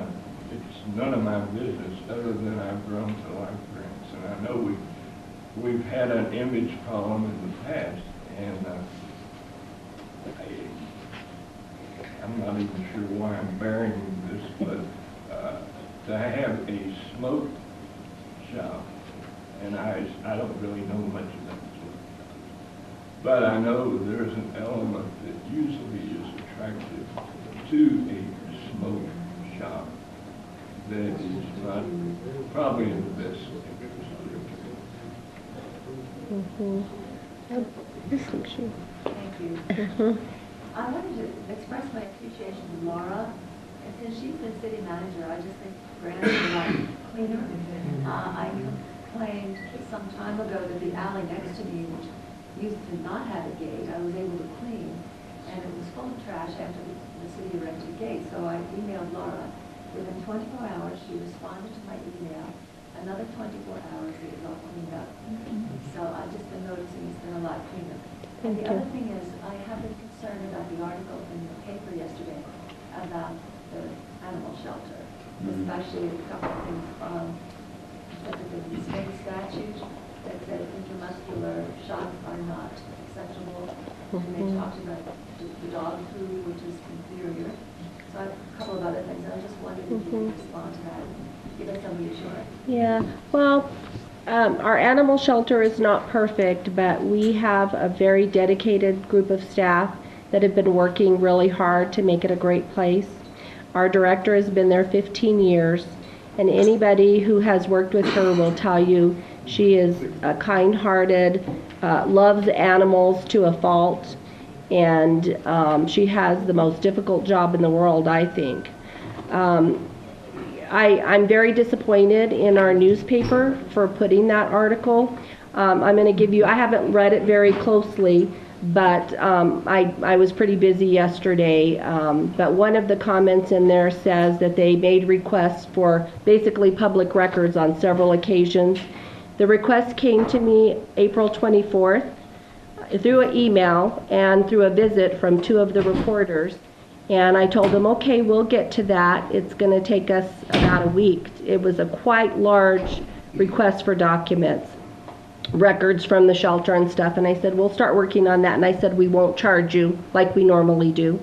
it's none of my business other than I've grown to like Grants. And I know we've had an image problem in the past, and I'm not even sure why I'm bearing this, but to have a smoke shop, and I don't really know much about smoke shops, but I know there's an element that usually is attractive to a smoke shop that is not probably in the best interest. Thank you. I wanted to express my appreciation to Laura And since she's been city manager, I just think Brandon would like cleaner. I complained some time ago that the alley next to me, which used to not have a gate, I was able to clean, and it was full of trash after the city erected a gate. So I emailed Laura. Within 24 hours, she responded to my email. Another 24 hours, it was all cleaned up. So I've just been noticing it's been a lot cleaner. And the other thing is, I have been concerned about the article in the paper yesterday about the animal shelter, especially a couple of things that the state statute that says intramuscular shots are not acceptable. And they talked about the dog food, which is inferior. So I have a couple of other things, and I just wondered if you could respond to that, give us some reassurance. Yeah, well, our animal shelter is not perfect, but we have a very dedicated group of staff that have been working really hard to make it a great place. Our director has been there 15 years, and anybody who has worked with her will tell you she is kind-hearted, loves animals to a fault, and she has the most difficult job in the world, I think. I'm very disappointed in our newspaper for putting that article. I'm going to give you, I haven't read it very closely, but I was pretty busy yesterday. But one of the comments in there says that they made requests for basically public records on several occasions. The request came to me April 24th through an email and through a visit from two of the reporters. And I told them, okay, we'll get to that. It's going to take us about a week. It was a quite large request for documents, records from the shelter and stuff. And I said, we'll start working on that. And I said, we won't charge you like we normally do.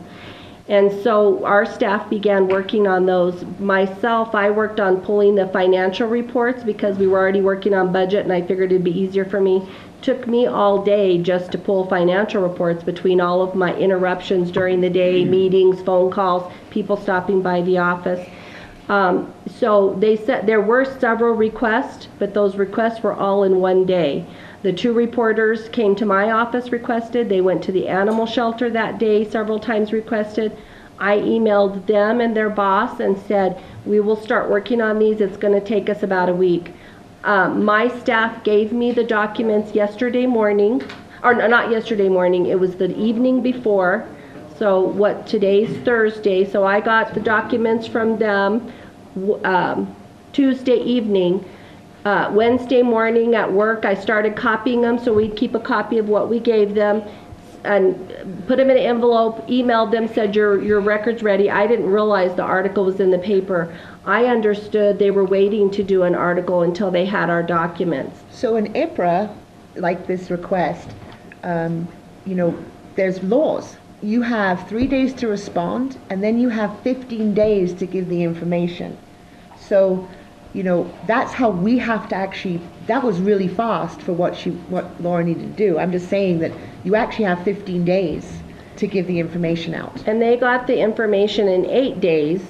And so our staff began working on those. Myself, I worked on pulling the financial reports because we were already working on budget, and I figured it'd be easier for me. Took me all day just to pull financial reports between all of my interruptions during the day, meetings, phone calls, people stopping by the office. So they said there were several requests, but those requests were all in one day. The two reporters came to my office, requested. They went to the animal shelter that day, several times requested. I emailed them and their boss and said, we will start working on these. It's going to take us about a week. My staff gave me the documents yesterday morning, or not yesterday morning, it was the evening before. So today's Thursday, so I got the documents from them Tuesday evening. Wednesday morning at work, I started copying them, so we'd keep a copy of what we gave them and put them in an envelope, emailed them, said your record's ready. I didn't realize the article was in the paper. I understood they were waiting to do an article until they had our documents. So in IPRA, like this request, there's laws. You have 3 days to respond, and then you have 15 days to give the information. So, that's how we have to actually, that was really fast for what Laura needed to do. I'm just saying that you actually have 15 days to give the information out. And they got the information in 8 days,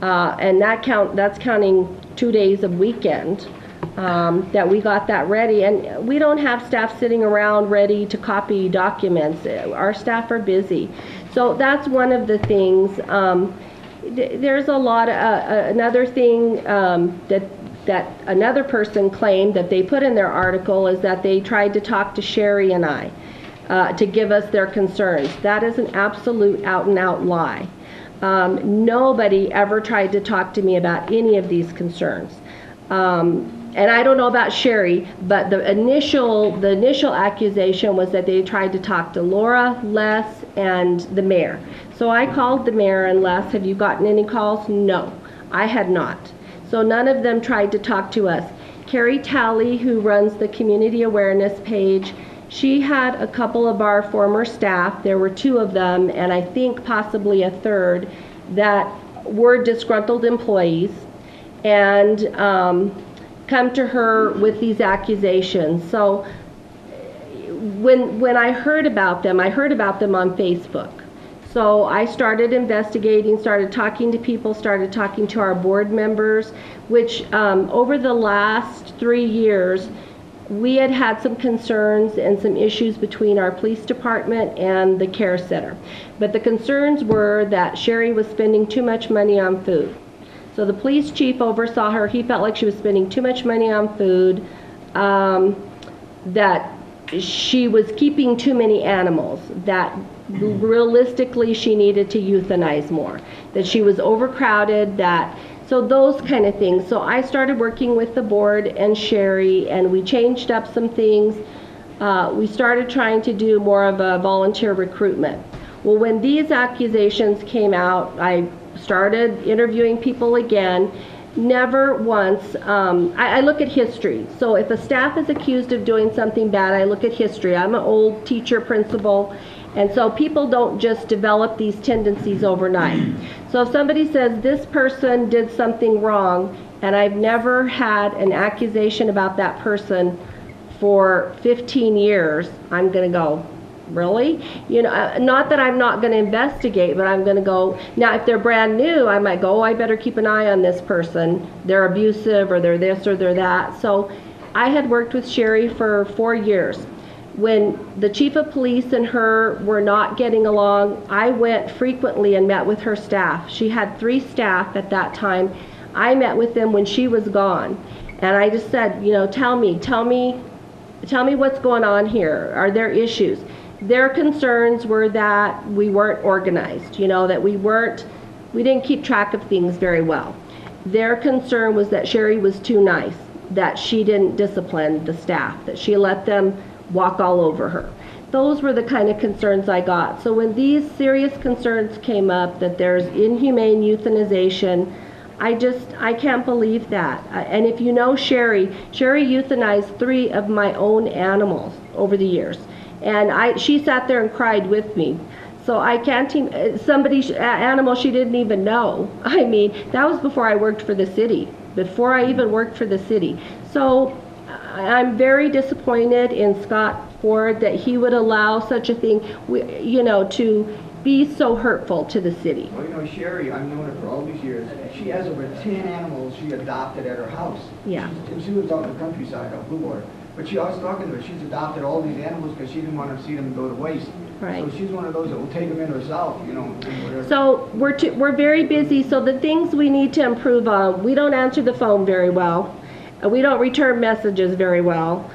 and that's counting 2 days of weekend, that we got that ready. And we don't have staff sitting around ready to copy documents. Our staff are busy. So that's one of the things. There's a lot of, another thing that another person claimed that they put in their article is that they tried to talk to Sherry and I to give us their concerns. That is an absolute out and out lie. Nobody ever tried to talk to me about any of these concerns. And I don't know about Sherry, but the initial accusation was that they tried to talk to Laura, Les, and the mayor. So I called the mayor and Les, have you gotten any calls? No, I had not. So none of them tried to talk to us. Carrie Talley, who runs the community awareness page, she had a couple of our former staff, there were 2 of them, and I think possibly a third, that were disgruntled employees, and come to her with these accusations. So when I heard about them on Facebook. So I started investigating, started talking to people, started talking to our board members, which over the last 3 years, we had had some concerns and some issues between our police department and the care center. But the concerns were that Sherry was spending too much money on food. So the police chief oversaw her. He felt like she was spending too much money on food, that she was keeping too many animals, that realistically she needed to euthanize more, that she was overcrowded, so those kind of things. So I started working with the board and Sherry, and we changed up some things. We started trying to do more of a volunteer recruitment. Well, when these accusations came out, I started interviewing people again. Never once, I look at history. So if a staff is accused of doing something bad, I look at history. I'm an old teacher principal, and so people don't just develop these tendencies overnight. So if somebody says this person did something wrong, and I've never had an accusation about that person for 15 years, I'm going to go, really? You know, not that I'm not going to investigate, but I'm going to go. Now, if they're brand new, I might go, oh, I better keep an eye on this person. They're abusive, or they're this, or they're that. So I had worked with Sherry for 4 years. When the chief of police and her were not getting along, I went frequently and met with her staff. She had 3 staff at that time. I met with them when she was gone. And I just said, you know, tell me what's going on here. Are there issues? Their concerns were that we weren't organized, you know, that we didn't keep track of things very well. Their concern was that Sherry was too nice, that she didn't discipline the staff, that she let them walk all over her. Those were the kind of concerns I got. So when these serious concerns came up that there's inhumane euthanization, I can't believe that. And if you know Sherry euthanized 3 of my own animals over the years. And she sat there and cried with me. So I can't animal she didn't even know. I mean, that was before I worked for the city, before I even worked for the city. So I'm very disappointed in Scott Ford that he would allow such a thing, you know, to be so hurtful to the city. Well, you know, Sherry, I've known her for all these years. She has over 10 animals she adopted at her house. Yeah. She lives out in the countryside of Blue Water. But I was talking to her, she's adopted all these animals because she didn't want to see them go to waste. Right. So she's one of those that will take them in herself, you know, and whatever. So we're very busy, so the things we need to improve on, we don't answer the phone very well. We don't return messages very well.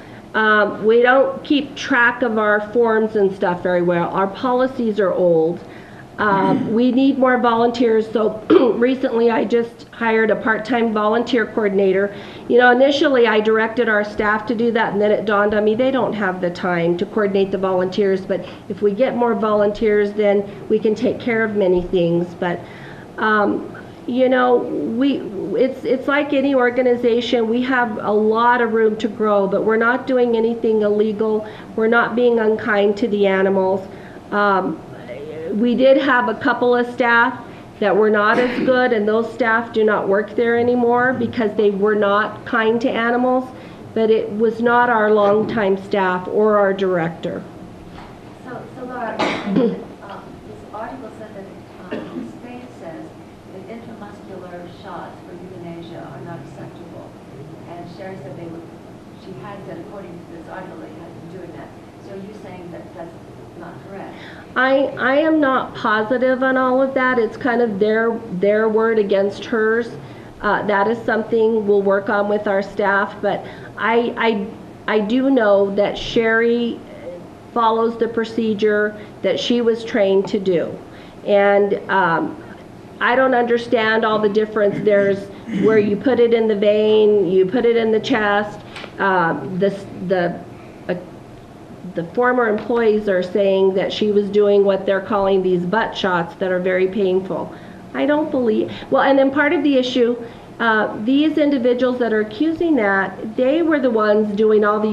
We don't keep track of our forms and stuff very well. Our policies are old. We need more volunteers, so recently I just hired a part-time volunteer coordinator. You know, initially I directed our staff to do that, and then it dawned on me they don't have the time to coordinate the volunteers, but if we get more volunteers, then we can take care of many things. But you know, it's like any organization. We have a lot of room to grow, but we're not doing anything illegal. We're not being unkind to the animals. We did have a couple of staff that were not as good, and those staff do not work there anymore because they were not kind to animals, but it was not our longtime staff or our director. So Laura, this article said that the state says that intramuscular shots for euthanasia are not acceptable. And Sherry said she had said, according to this article, they had been doing that. So you're saying that that's not correct? I am not positive on all of that. It's kind of their word against hers. That is something we'll work on with our staff, but I do know that Sherry follows the procedure that she was trained to do. And I don't understand all the difference. There's where you put it in the vein, you put it in the chest. The former employees are saying that she was doing what they're calling these butt shots that are very painful. I don't believe, well, and then part of the issue, these individuals that are accusing that, they were the ones doing all the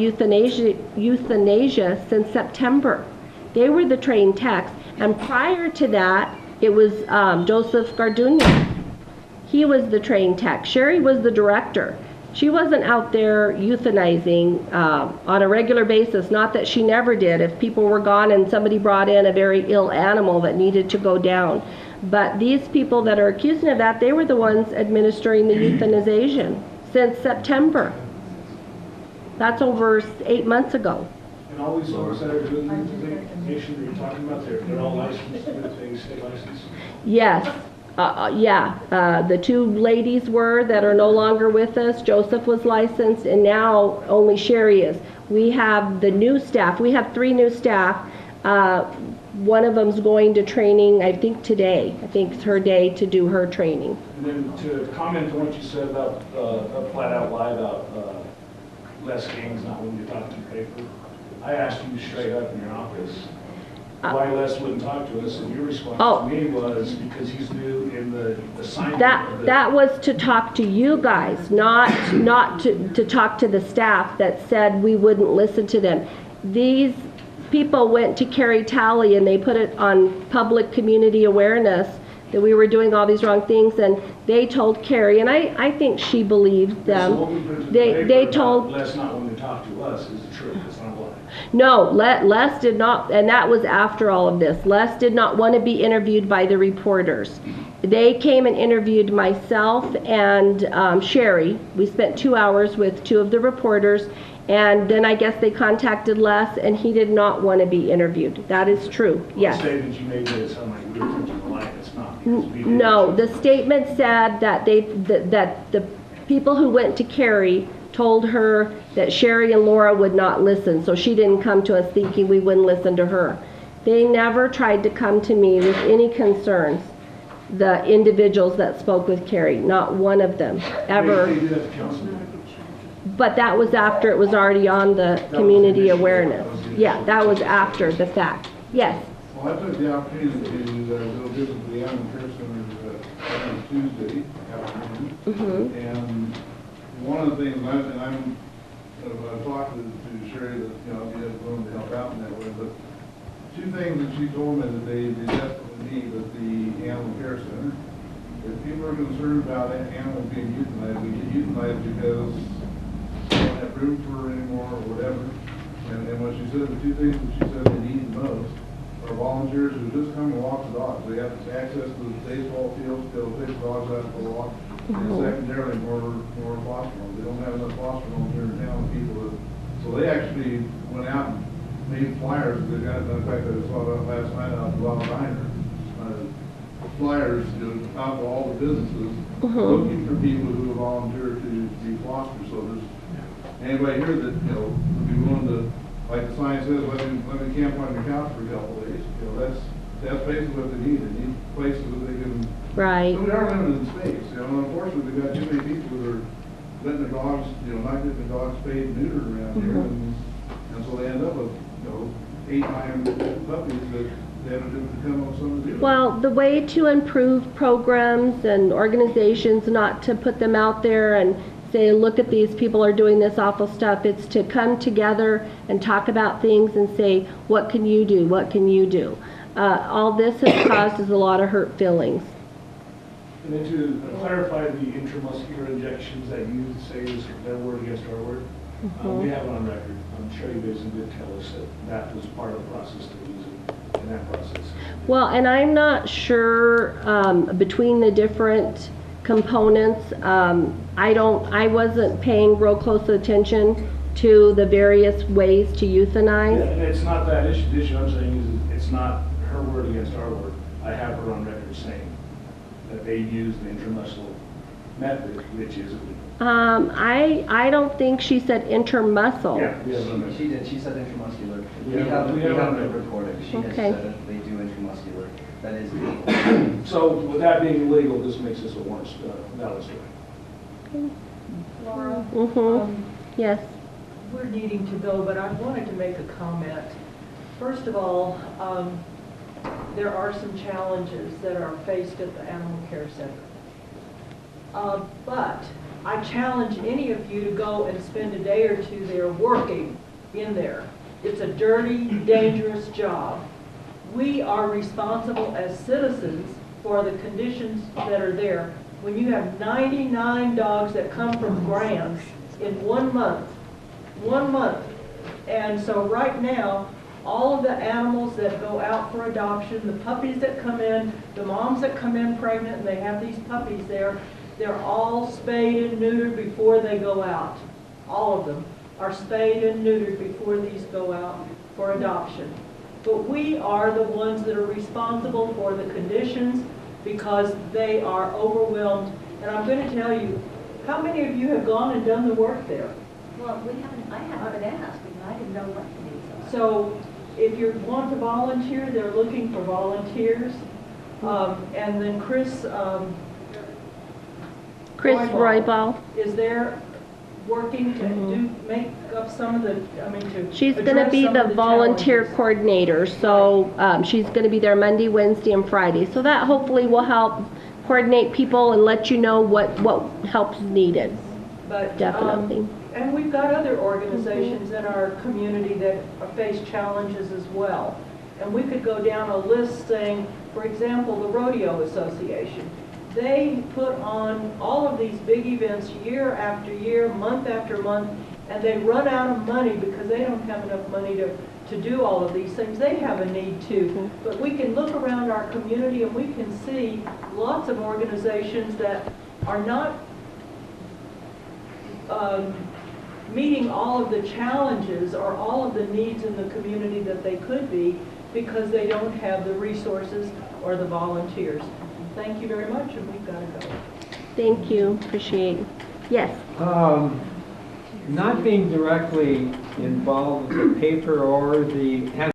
euthanasia since September. They were the trained techs, and prior to that, it was Joseph Garduño. He was the trained tech. Sherry was the director. She wasn't out there euthanizing on a regular basis, not that she never did if people were gone and somebody brought in a very ill animal that needed to go down. But these people that are accusing of that, they were the ones administering the euthanization since September. That's over 8 months ago. And all these folks that are doing the implementation that you're talking about, they're all licensed with a state license? Yes, the two ladies were that are no longer with us. Joseph was licensed, and now only Sherry is. We have the new staff. We have 3 new staff. One of them's going to training, I think today. I think it's her day to do her training. And then to comment on what you said about, a flat out lie about Les King's not willing to talk to the paper, I asked you straight up in your office why Les wouldn't talk to us, and your response to me was because he's new in the assignment. That was to talk to you guys, not to talk to the staff that said we wouldn't listen to them. These people went to Carrie Talley and they put it on public community awareness that we were doing all these wrong things, and they told Carrie, and I think she believed them. So what we put to the They paper told about Les not wanting to talk to us is the truth, it's not a lie. no, Les did not, and that was after all of this. Les did not want to be interviewed by the reporters. They came and interviewed myself and Sherry. We spent 2 hours with 2 of the reporters, and then I guess they contacted Les, and he did not want to be interviewed. That is true, yes. The statement you made made it sound like we were thinking a lie, it's not. because we didn't. No, the statement said that that the people who went to Carrie told her that Sherry and Laura would not listen, so she didn't come to us thinking we wouldn't listen to her. They never tried to come to me with any concerns, the individuals that spoke with Carrie, not one of them, ever. They did that to council. But that was after it was already on the community awareness. Yeah, that was after the fact. Yes. Well, I took the opportunity to go visit the Animal Care Center on Tuesday afternoon. And one of the things, I've talked to Sherry that, I'd be willing to help out in that way, but 2 things that she told me that they definitely need at the Animal Care Center. If people are concerned about animals being euthanized, we get euthanized because they don't have room for it anymore or whatever. And what she said, the 2 things that she said they need the most are volunteers who just come and walk the dogs. They have access to the baseball fields, they'll take the dogs out for a walk. And secondarily, more foster homes. They don't have enough foster homes here in town, people that, so they actually went out and made flyers. They got, in fact, I saw that last night out at the Wild Diner. Flyers out to all the businesses looking for people who volunteer to be fosters. So there's anybody here that, would be willing to, like the sign says, let me camp on your couch for a couple of days. That's basically what they need. They need places that they can. Right. So we are limited in space. Unfortunately, we've got too many people that are letting their dogs, not getting their dogs spayed and neutered around here, and so they end up with, 8, 9 puppies that they have to become on some of the. Well, the way to improve programs and organizations, not to put them out there and say, look at these people are doing this awful stuff. It's to come together and talk about things and say, what can you do? What can you do? All this has caused us a lot of hurt feelings. And then to clarify the intramuscular injections that you say is their word against our word, we have it on record. Sherry Basin did tell us that that was part of the process they're using in that process. Well, and I'm not sure between the different components. I wasn't paying real close attention to the various ways to euthanize. Yeah, and it's not that issue. The issue I'm saying is it's not her word against our word. I have her on record saying that they use the intramuscular method, which is illegal. I don't think she said intermuscle. Yeah, she did. She said intramuscular. We We have have it recorded. She has Okay. said that they do intramuscular. That is illegal. So with that being illegal, this makes this a warrant valid story. Laura? Yes. We're needing to go, but I wanted to make a comment. First of all, there are some challenges that are faced at the Animal Care Center. But I challenge any of you to go and spend a day or 2 there working in there. It's a dirty, dangerous job. We are responsible as citizens for the conditions that are there. When you have 99 dogs that come from Grants in 1 month, and so right now, all of the animals that go out for adoption, the puppies that come in, the moms that come in pregnant and they have these puppies there, they're all spayed and neutered before they go out. All of them are spayed and neutered before these go out for adoption. But we are the ones that are responsible for the conditions because they are overwhelmed. And I'm going to tell you, how many of you have gone and done the work there? Well, I haven't been asked, because I didn't know what the needs are. So if you want to volunteer, they're looking for volunteers. And then Chris Roybal. is there working to make up some of the, She's going to be the volunteer coordinator, so she's going to be there Monday, Wednesday, and Friday. So that hopefully will help coordinate people and let you know what help's needed. But, definitely. And we've got other organizations in our community that face challenges as well. And we could go down a list saying, for example, the Rodeo Association. They put on all of these big events year after year, month after month, and they run out of money because they don't have enough money to do all of these things. They have a need too. But we can look around our community and we can see lots of organizations that are not meeting all of the challenges or all of the needs in the community that they could be because they don't have the resources or the volunteers. Thank you very much, and we've got to go. Thank you. Appreciate it. Yes. Not being directly involved with the paper or the